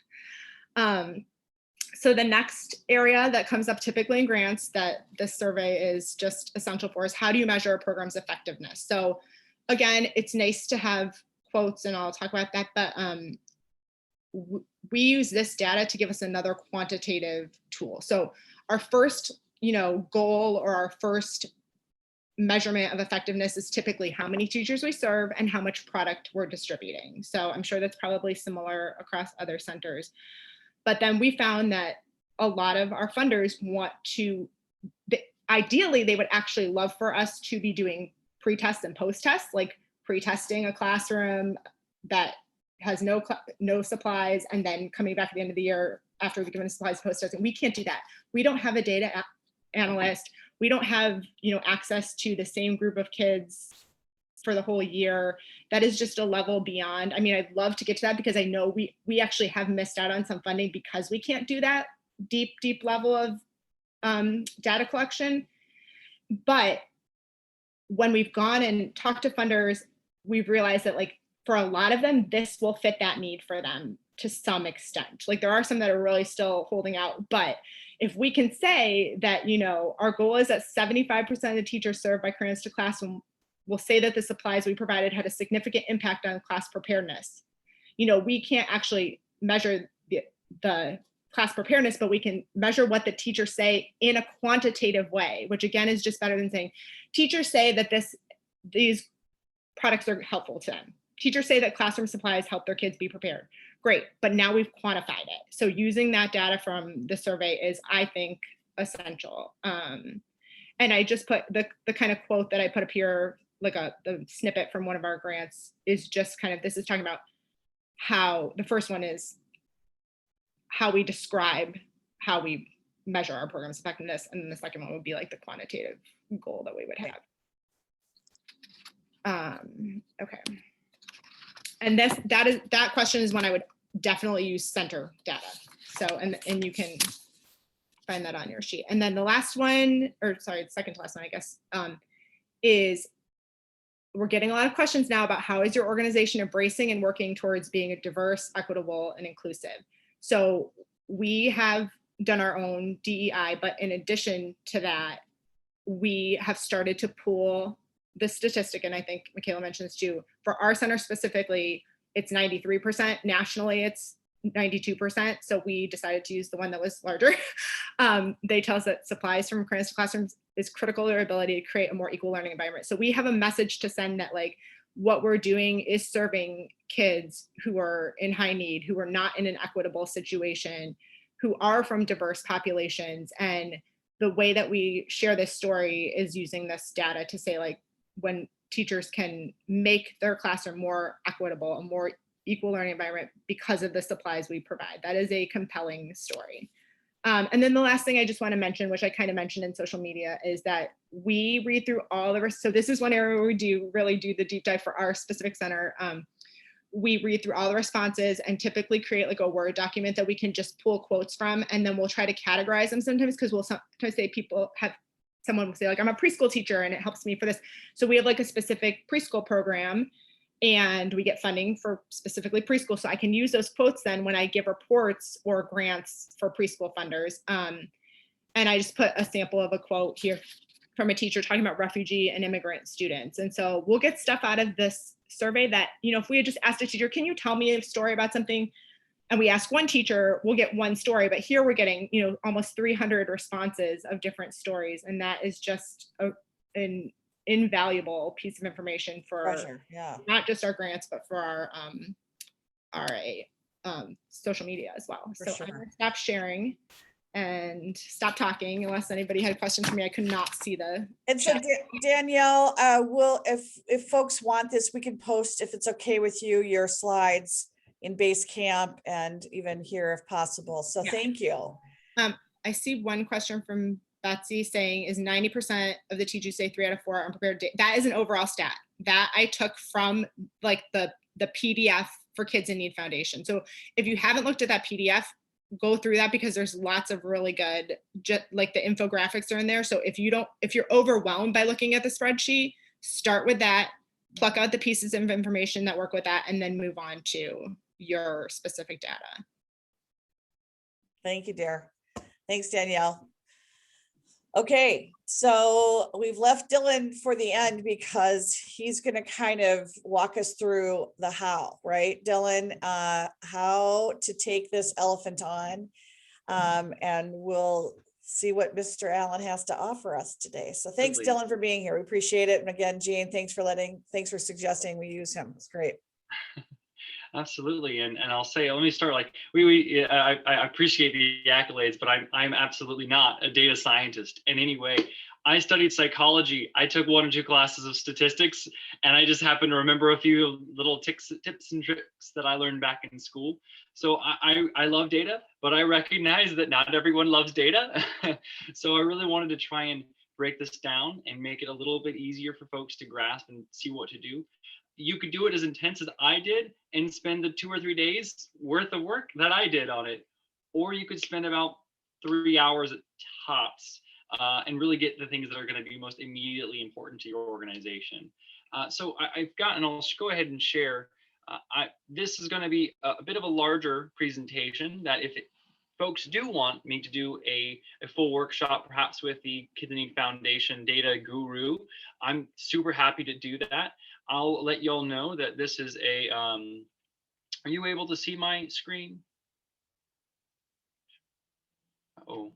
Speaker 4: So the next area that comes up typically in grants that this survey is just essential for is how do you measure a program's effectiveness? So again, it's nice to have quotes, and I'll talk about that, but we use this data to give us another quantitative tool. So our first, goal or our first measurement of effectiveness is typically how many teachers we serve and how much product we're distributing. So I'm sure that's probably similar across other centers. But then we found that a lot of our funders want to, ideally, they would actually love for us to be doing pre-tests and post-tests, like pre-testing a classroom that has no supplies and then coming back at the end of the year after we've given supplies post-testing. We can't do that. We don't have a data analyst. We don't have, access to the same group of kids for the whole year. That is just a level beyond. I mean, I'd love to get to that because I know we actually have missed out on some funding because we can't do that deep level of data collection. But when we've gone and talked to funders, we've realized that like for a lot of them, this will fit that need for them to some extent. Like there are some that are really still holding out, but if we can say that, our goal is that 75% of the teachers served by Crayons to Classroom will say that the supplies we provided had a significant impact on class preparedness. We can't actually measure the class preparedness, but we can measure what the teachers say in a quantitative way, which again is just better than saying, teachers say that these products are helpful to them. Teachers say that classroom supplies help their kids be prepared. Great, but now we've quantified it. So using that data from the survey is, I think, essential. And I just put the kind of quote that I put up here, like the snippet from one of our grants is just kind of, this is talking about how, the first one is how we describe how we measure our program's effectiveness. And then the second one would be like the quantitative goal that we would have. Okay. And that question is one I would definitely use center data. So, and you can find that on your sheet. And then the last one, or sorry, the second to last one, I guess, is we're getting a lot of questions now about how is your organization embracing and working towards being a diverse, equitable, and inclusive. So we have done our own DEI, but in addition to that, we have started to pool the statistic, and I think Michaela mentioned this too, for our center specifically, it's 93%. Nationally, it's 92%. So we decided to use the one that was larger. They tell us that supplies from Crayons to Classrooms is critical to their ability to create a more equal learning environment. So we have a message to send that like what we're doing is serving kids who are in high need, who are not in an equitable situation, who are from diverse populations. And the way that we share this story is using this data to say like, when teachers can make their classroom more equitable, a more equal learning environment because of the supplies we provide. That is a compelling story. And then the last thing I just want to mention, which I kind of mentioned in social media, is that we read through all the, so this is one area where we really do the deep dive for our specific center. We read through all the responses and typically create like a Word document that we can just pull quotes from, and then we'll try to categorize them sometimes, because we'll sometimes say someone will say like, I'm a preschool teacher and it helps me for this. So we have like a specific preschool program and we get funding for specifically preschool. So I can use those quotes then when I give reports or grants for preschool funders. And I just put a sample of a quote here from a teacher talking about refugee and immigrant students. And so we'll get stuff out of this survey that, if we had just asked a teacher, can you tell me a story about something? And we ask one teacher, we'll get one story, but here we're getting, almost 300 responses of different stories. And that is just an invaluable piece of information for not just our grants, but for our social media as well. So I'm gonna stop sharing and stop talking unless anybody had a question for me. I could not see the chat.
Speaker 1: Danielle, if folks want this, we can post, if it's okay with you, your slides in Basecamp and even here if possible. So thank you.
Speaker 4: I see one question from Betsy saying, is 90% of the teachers say 3 out of 4 are unprepared? That is an overall stat that I took from like the PDF for Kids in Need Foundation. So if you haven't looked at that PDF, go through that, because there's lots of really good, like the infographics are in there. So if you're overwhelmed by looking at the spreadsheet, start with that, pluck out the pieces of information that work with that, and then move on to your specific data.
Speaker 1: Thank you, dear. Thanks, Danielle. Okay, so we've left Dylan for the end because he's going to kind of walk us through the how, right? Dylan, how to take this elephant on, and we'll see what Mr. Allen has to offer us today. So thanks,
Speaker 5: Absolutely.
Speaker 1: Dylan, for being here. We appreciate it. And again, Jean, thanks for suggesting we use him. It's great.
Speaker 5: Absolutely, and I'll say, let me start. Like I appreciate the accolades, but I'm absolutely not a data scientist in any way. I studied psychology. I took 1 or 2 classes of statistics, and I just happen to remember a few little tips and tricks that I learned back in school. So I love data, but I recognize that not everyone loves data. So I really wanted to try and break this down and make it a little bit easier for folks to grasp and see what to do. You could do it as intense as I did and spend the 2 or 3 days worth of work that I did on it. Or you could spend about 3 hours at tops and really get the things that are going to be most immediately important to your organization. So I've got, and I'll go ahead and share, this is going to be a bit of a larger presentation that if folks do want me to do a full workshop, perhaps with the Kids in Need Foundation data guru, I'm super happy to do that. I'll let y'all know that this is a, are you able to see my screen? Oh.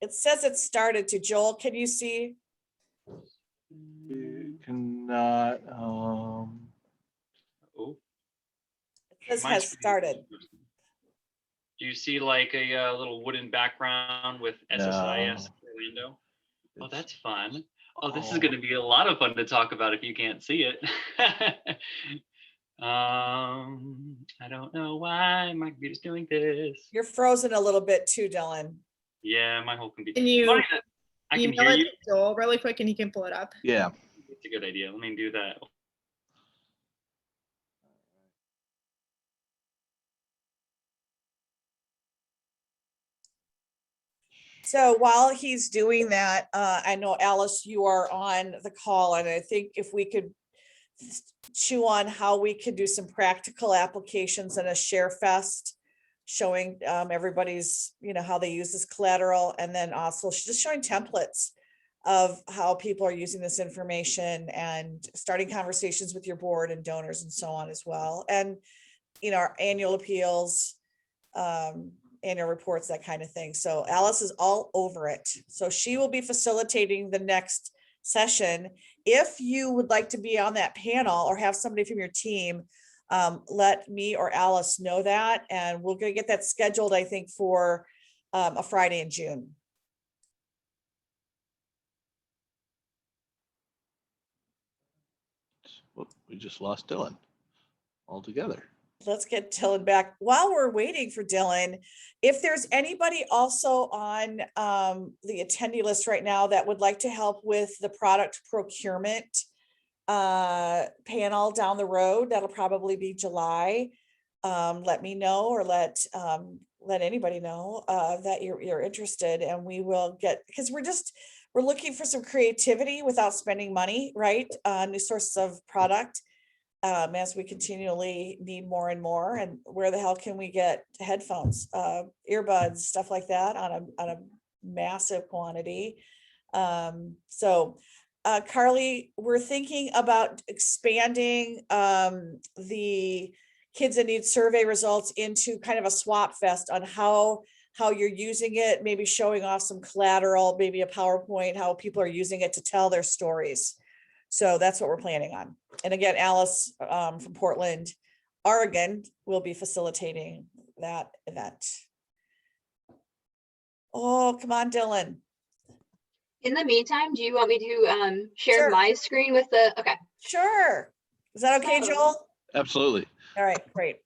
Speaker 1: It says it started to Joel. Can you see?
Speaker 2: You cannot,
Speaker 5: Oh.
Speaker 1: It says
Speaker 5: My
Speaker 1: has
Speaker 5: screen-
Speaker 1: started.
Speaker 5: Do you see like a little wooden background with SSIS Orlando? Oh, that's fun. Oh, this is going to be a lot of fun to talk about if you can't see it. I don't know why my computer's doing this.
Speaker 1: You're frozen a little bit too, Dylan.
Speaker 5: Yeah, my whole computer.
Speaker 4: Can you
Speaker 5: Funny that I can
Speaker 4: email
Speaker 5: hear
Speaker 4: it
Speaker 5: you.
Speaker 4: to Joel really quick and he can pull it up?
Speaker 2: yeah.
Speaker 5: It's a good idea. Let me do that.
Speaker 1: So while he's doing that, I know Alice, you are on the call, and I think if we could chew on how we could do some practical applications and a share fest, showing everybody's, how they use this collateral, and then also just showing templates of how people are using this information and starting conversations with your board and donors and so on as well. And, our annual appeals, annual reports, that kind of thing. So Alice is all over it. So she will be facilitating the next session. If you would like to be on that panel or have somebody from your team, let me or Alice know that, and we're going to get that scheduled, I think, for a Friday in June.
Speaker 2: Whoop, we just lost Dylan altogether.
Speaker 1: Let's get Dylan back. While we're waiting for Dylan, if there's anybody also on the attendee list right now that would like to help with the product procurement panel down the road, that'll probably be July. Let me know, or let anybody know that you're interested, and we will get, because we're looking for some creativity without spending money, right? New sources of product. As we continually need more and more, and where the hell can we get headphones, earbuds, stuff like that on a massive quantity. So Carly, we're thinking about expanding the Kids in Need survey results into kind of a swap fest on how you're using it, maybe showing off some collateral, maybe a PowerPoint, how people are using it to tell their stories. So that's what we're planning on. And again, Alice from Portland, Oregon will be facilitating that event. Oh, come on, Dylan.
Speaker 6: In the meantime, do you want me to share
Speaker 1: Sure.
Speaker 6: my screen with okay.
Speaker 1: Sure. Is that okay,
Speaker 6: So-
Speaker 1: Joel?
Speaker 2: Absolutely.
Speaker 1: All right, great.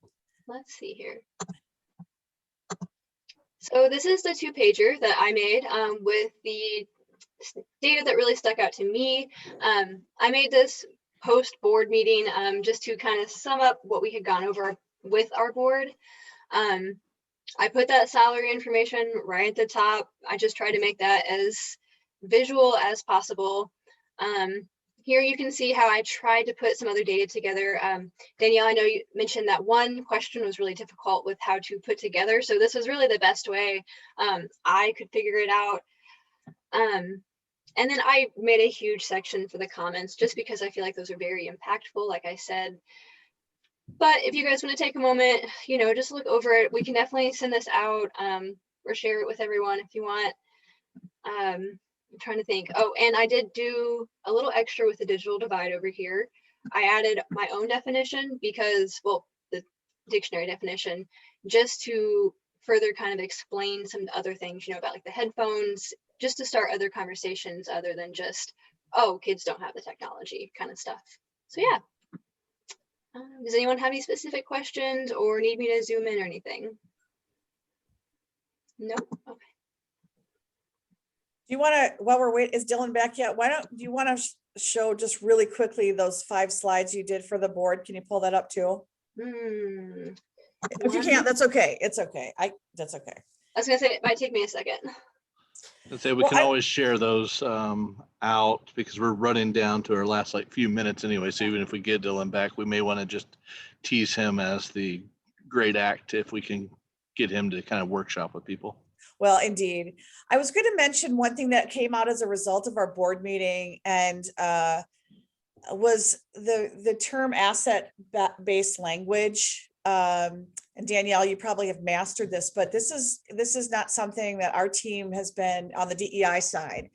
Speaker 6: Let's see here. So this is the 2-pager that I made with the data that really stuck out to me. I made this post board meeting just to kind of sum up what we had gone over with our board. I put that salary information right at the top. I just tried to make that as visual as possible. here you can see how I tried to put some other data together. Danielle, I know you mentioned that one question was really difficult with how to put together. So this was really the best way I could figure it out. And then I made a huge section for the comments just because I feel like those are very impactful, like I said. But if you guys want to take a moment, you know, just look over it. We can definitely send this out or share it with everyone if you want. I'm trying to think. Oh, and I did do a little extra with the digital divide over here. I added my own definition because, well, the dictionary definition, just to further kind of explain some other things, you know, about like the headphones, just to start other conversations other than just, oh, kids don't have the technology kind of stuff. So yeah. Does anyone have any specific questions or need me to zoom in or anything? No? Okay.
Speaker 1: Do you want to, while we're waiting, is Dylan back yet? Do you want to show just really quickly those 5 slides you did for the board? Can you pull that up too? If you can't, that's okay. It's okay. That's okay.
Speaker 6: I was gonna say, it might take me a second.
Speaker 2: Let's say we can always share those out because we're running down to our last like few minutes anyway. So even if we get Dylan back, we may want to just tease him as the great act if we can get him to kind of workshop with people.
Speaker 1: Well, indeed. I was going to mention one thing that came out as a result of our board meeting and was the term asset-based language. And Danielle, you probably have mastered this, but this is not something that our team has been on the DEI side.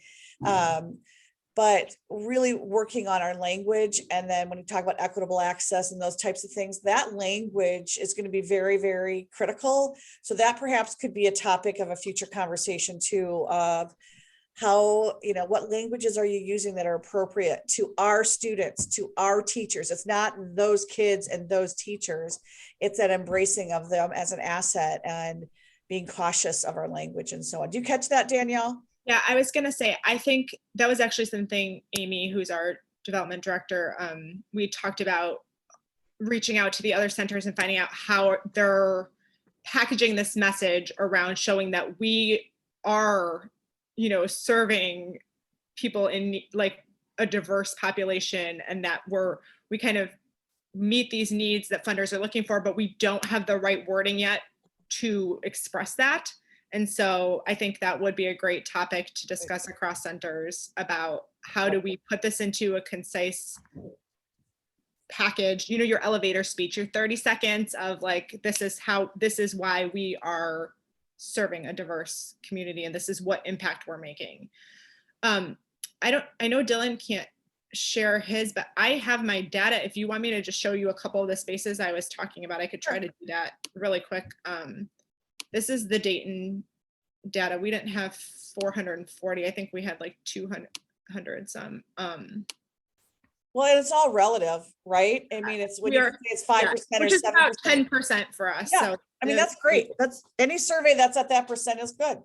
Speaker 1: But really working on our language. And then when you talk about equitable access and those types of things, that language is going to be very, very critical. So that perhaps could be a topic of a future conversation too, of how, you know, what languages are you using that are appropriate to our students, to our teachers? It's not those kids and those teachers. It's that embracing of them as an asset and being cautious of our language and so on. Do you catch that, Danielle?
Speaker 4: Yeah, I was gonna say, I think that was actually something Amy, who's our development director, we talked about reaching out to the other centers and finding out how they're packaging this message around showing that we are, you know, serving people in like a diverse population and that we kind of meet these needs that funders are looking for, but we don't have the right wording yet to express that. And so I think that would be a great topic to discuss across centers about how do we put this into a concise package, you know, your elevator speech, your 30 seconds of like, this is why we are serving a diverse community and this is what impact we're making. I know Dylan can't share his, but I have my data. If you want me to just show you a couple of the spaces I was talking about, I could try to do that really quick. This is the Dayton data. We didn't have 440. I think we had like 200 some.
Speaker 1: Well, it's all relative, right? I mean, it's when it's 5% or 7%.
Speaker 4: Which is about 10% for us.
Speaker 1: Yeah.
Speaker 4: So
Speaker 1: I mean, that's great. That's any survey that's at that percent is good.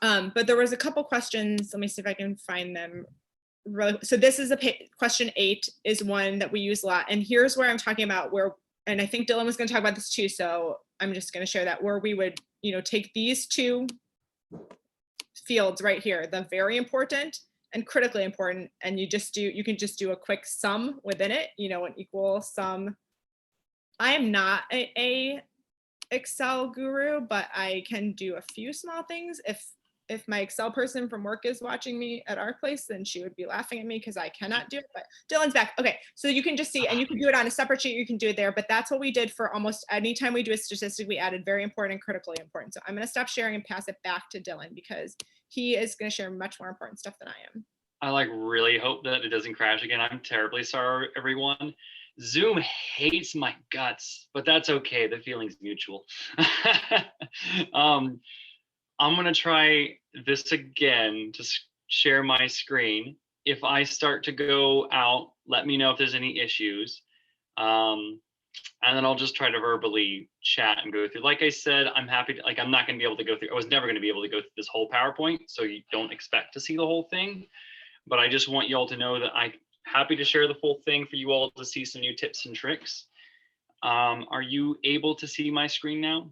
Speaker 4: But there was a couple questions. Let me see if I can find them. So this is question 8 is one that we use a lot. And here's where I'm talking about and I think Dylan was going to talk about this too. So I'm just going to share that where we would, you know, take these 2 fields right here, the very important and critically important. And you can just do a quick sum within it, you know, an equal sum. I am not a Excel guru, but I can do a few small things. If my Excel person from work is watching me at our place, then she would be laughing at me because I cannot do it, but Dylan's back. Okay, so you can just see, and you can do it on a separate sheet, you can do it there, but that's what we did for almost any time we do a statistic, we added very important and critically important. So I'm gonna stop sharing and pass it back to Dylan because he is gonna share much more important stuff than I am.
Speaker 5: I like really hope that it doesn't crash again. I'm terribly sorry, everyone. Zoom hates my guts, but that's okay. The feeling's mutual. I'm going to try this again to share my screen. If I start to go out, let me know if there's any issues. And then I'll just try to verbally chat and go through. Like I said, I'm happy to, like, I'm not going to be able to go through, I was never going to be able to go through this whole PowerPoint, so you don't expect to see the whole thing. But I just want you all to know that I'm happy to share the full thing for you all to see some new tips and tricks. Are you able to see my screen now?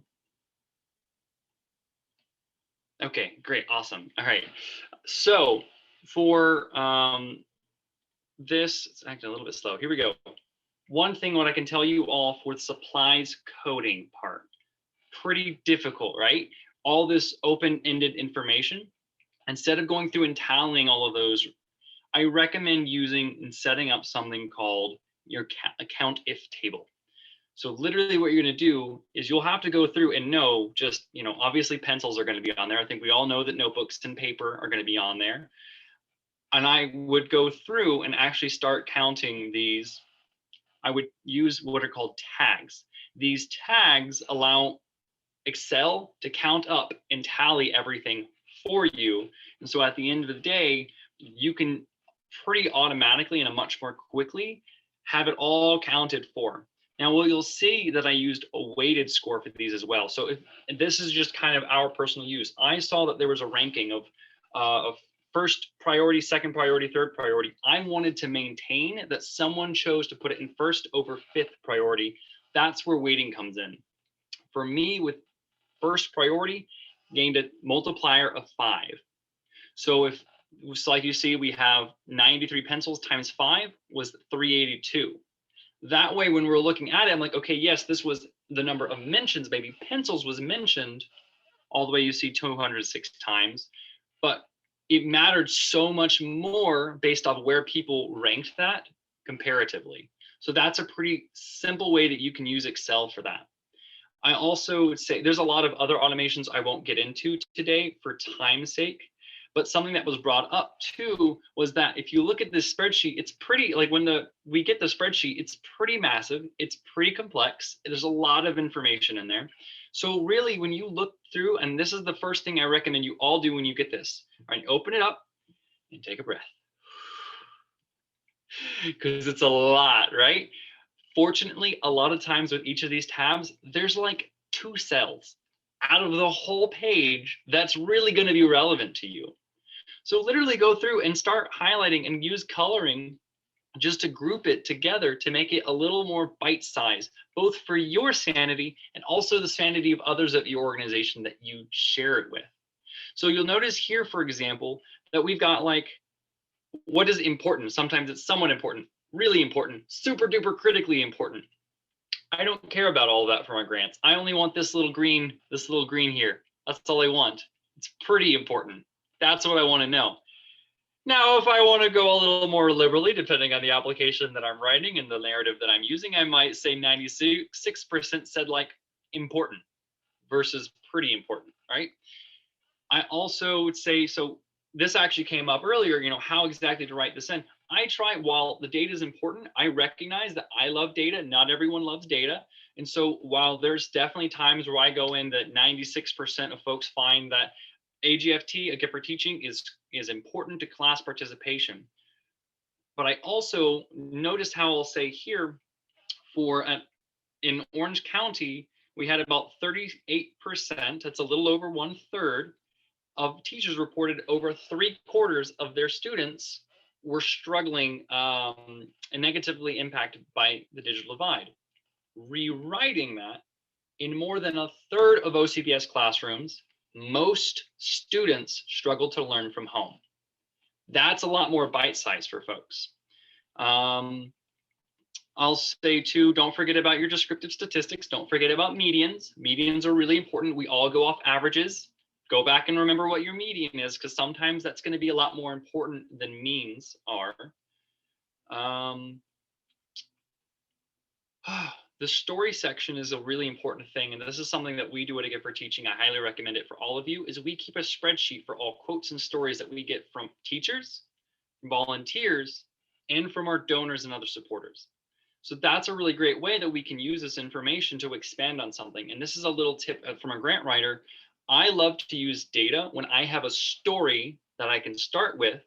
Speaker 5: Okay, great, awesome. All right, so for this, it's acting a little bit slow. Here we go. One thing what I can tell you all for the supplies coding part, pretty difficult, right? All this open-ended information. Instead of going through and tallying all of those, I recommend using and setting up something called your count if table. So literally what you're going to do is you'll have to go through and know just, obviously pencils are going to be on there. I think we all know that notebooks and paper are going to be on there. And I would go through and actually start counting these. I would use what are called tags. These tags allow Excel to count up and tally everything for you. And so at the end of the day, you can pretty automatically and much more quickly have it all counted for. Now, you'll see that I used a weighted score for these as well. So and this is just kind of our personal use. I saw that there was a ranking of first priority, second priority, third priority. I wanted to maintain that someone chose to put it in first over fifth priority. That's where weighting comes in. For me, with first priority, gained a multiplier of 5. So if, like you see, we have 93 pencils times 5 was 382. That way, when we're looking at it, I'm like, okay, yes, this was the number of mentions, maybe pencils was mentioned all the way, you see 206 times, but it mattered so much more based off where people ranked that comparatively. So that's a pretty simple way that you can use Excel for that. I also would say there's a lot of other automations I won't get into today for time's sake, but something that was brought up too was that if you look at this spreadsheet, it's pretty, like when we get the spreadsheet, it's pretty massive, it's pretty complex. There's a lot of information in there. So really when you look through, and this is the first thing I recommend you all do when you get this, all right, open it up and take a breath. Because it's a lot, right? Fortunately, a lot of times with each of these tabs, there's like 2 cells out of the whole page that's really going to be relevant to you. So literally go through and start highlighting and use coloring just to group it together to make it a little more bite-sized, both for your sanity and also the sanity of others at your organization that you share it with. So you'll notice here, for example, that we've got like, what is important? Sometimes it's somewhat important, really important, super duper critically important. I don't care about all of that for my grants. I only want this little green here. That's all I want. It's pretty important. That's what I want to know. Now, if I want to go a little more liberally, depending on the application that I'm writing and the narrative that I'm using, I might say 96% said like important versus pretty important, right? I also would say, so this actually came up earlier, how exactly to write this in. I try, while the data is important, I recognize that I love data. Not everyone loves data. And so while there's definitely times where I go in that 96% of folks find that AGFT, a gift for teaching, is important to class participation. But I also noticed how I'll say here in Orange County, we had about 38%, that's a little over 1/3 of teachers reported over 3/4 of their students were struggling and negatively impacted by the digital divide. Rewriting that, in more than 1/3 of OCPS classrooms, most students struggle to learn from home. That's a lot more bite-sized for folks. I'll say too, don't forget about your descriptive statistics. Don't forget about medians. Medians are really important. We all go off averages. Go back and remember what your median is, because sometimes that's going to be a lot more important than means are. The story section is a really important thing, and this is something that we do at A Gift for Teaching. I highly recommend it for all of you, is we keep a spreadsheet for all quotes and stories that we get from teachers, volunteers, and from our donors and other supporters. So that's a really great way that we can use this information to expand on something. And this is a little tip from a grant writer. I love to use data when I have a story that I can start with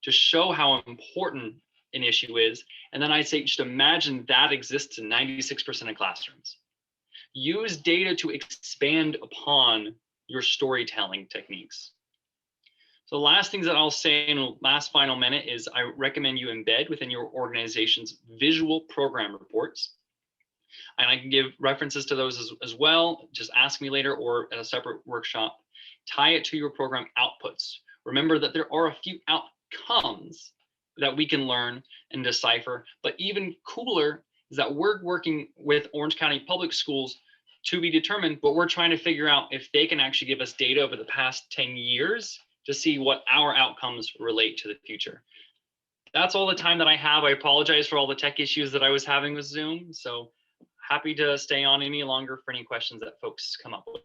Speaker 5: to show how important an issue is. And then I say, just imagine that exists in 96% of classrooms. Use data to expand upon your storytelling techniques. So the last things that I'll say in the last final minute is I recommend you embed within your organization's visual program reports. And I can give references to those as well. Just ask me later or at a separate workshop. Tie it to your program outputs. Remember that there are a few outcomes, that we can learn and decipher. But even cooler is that we're working with Orange County Public Schools to be determined, but we're trying to figure out if they can actually give us data over the past 10 years to see what our outcomes relate to the future. That's all the time that I have. I apologize for all the tech issues that I was having with Zoom. So happy to stay on any longer for any questions that folks come up with.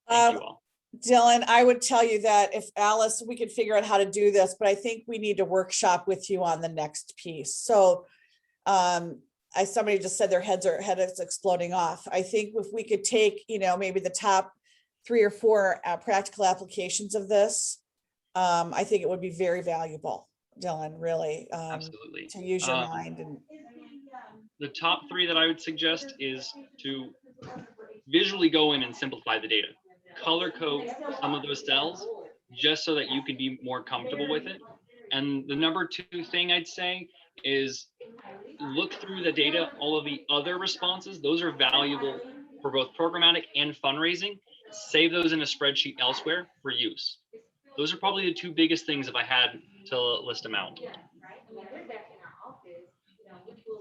Speaker 5: Thank you all.
Speaker 1: Dylan, I would tell you that if Alice, we could figure out how to do this, but I think we need to workshop with you on the next piece. So somebody just said their head is exploding off. I think if we could take, maybe the top 3 or 4 practical applications of this, I think it would be very valuable, Dylan, really.
Speaker 5: Absolutely.
Speaker 1: To use your mind. And
Speaker 5: the top 3 that I would suggest is to visually go in and simplify the data. Color code some of those cells just so that you can be more comfortable with it. And the number 2 thing I'd say is look through the data, all of the other responses. Those are valuable for both programmatic and fundraising. Save those in a spreadsheet elsewhere for use. Those are probably the 2 biggest things if I had to list them out.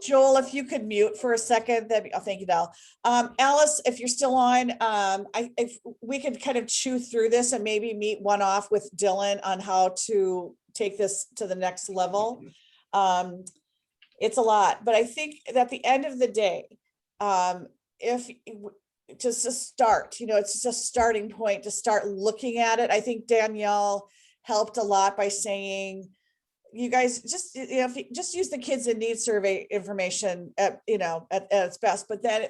Speaker 1: Joel, if you could mute for a second, that'd be, oh, thank you, Dal. Alice, if you're still on, if we could kind of chew through this and maybe meet one off with Dylan on how to take this to the next level. It's a lot, but I think that at the end of the day, if just to start, it's just a starting point to start looking at it. I think Danielle helped a lot by saying, you guys just, if you just use the kids in need survey information at its best, but then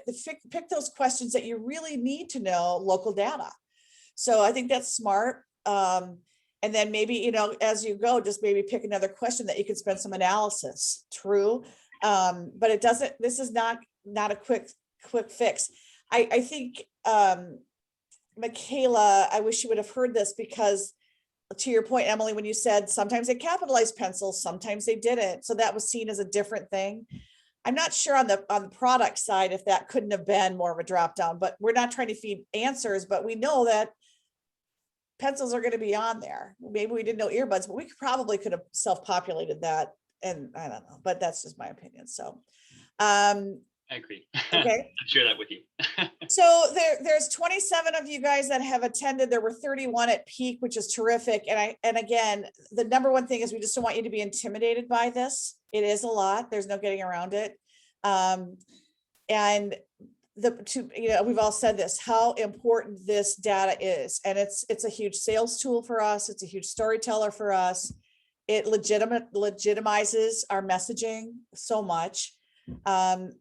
Speaker 1: pick those questions that you really need to know local data. So I think that's smart. And then maybe, as you go, just maybe pick another question that you can spend some analysis through. But it doesn't, this is not a quick fix. I think, Michaela, I wish you would have heard this, because to your point, Emily, when you said sometimes they capitalized pencils, sometimes they didn't. So that was seen as a different thing. I'm not sure on the product side if that couldn't have been more of a drop down, but we're not trying to feed answers, but we know that pencils are going to be on there. Maybe we didn't know earbuds, but we probably could have self-populated that. And I don't know, but that's just my opinion. So
Speaker 5: I agree.
Speaker 1: Okay.
Speaker 5: I'd share that with you.
Speaker 1: So there's 27 of you guys that have attended. There were 31 at peak, which is terrific. And again, the number one thing is we just don't want you to be intimidated by this. It is a lot. There's no getting around it. And we've all said this, how important this data is. And it's a huge sales tool for us. It's a huge storyteller for us. It legitimizes our messaging so much. And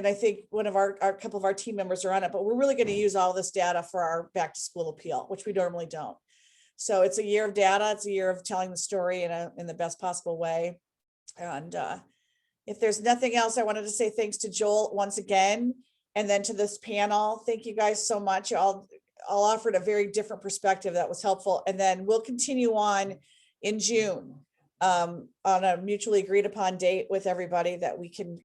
Speaker 1: I think one of a couple of our team members are on it, but we're really going to use all this data for our back to school appeal, which we normally don't. So it's a year of data. It's a year of telling the story in the best possible way. And if there's nothing else, I wanted to say thanks to Joel once again, and then to this panel. Thank you guys so much. You all offered a very different perspective that was helpful. And then we'll continue on in June on a mutually agreed upon date with everybody that we can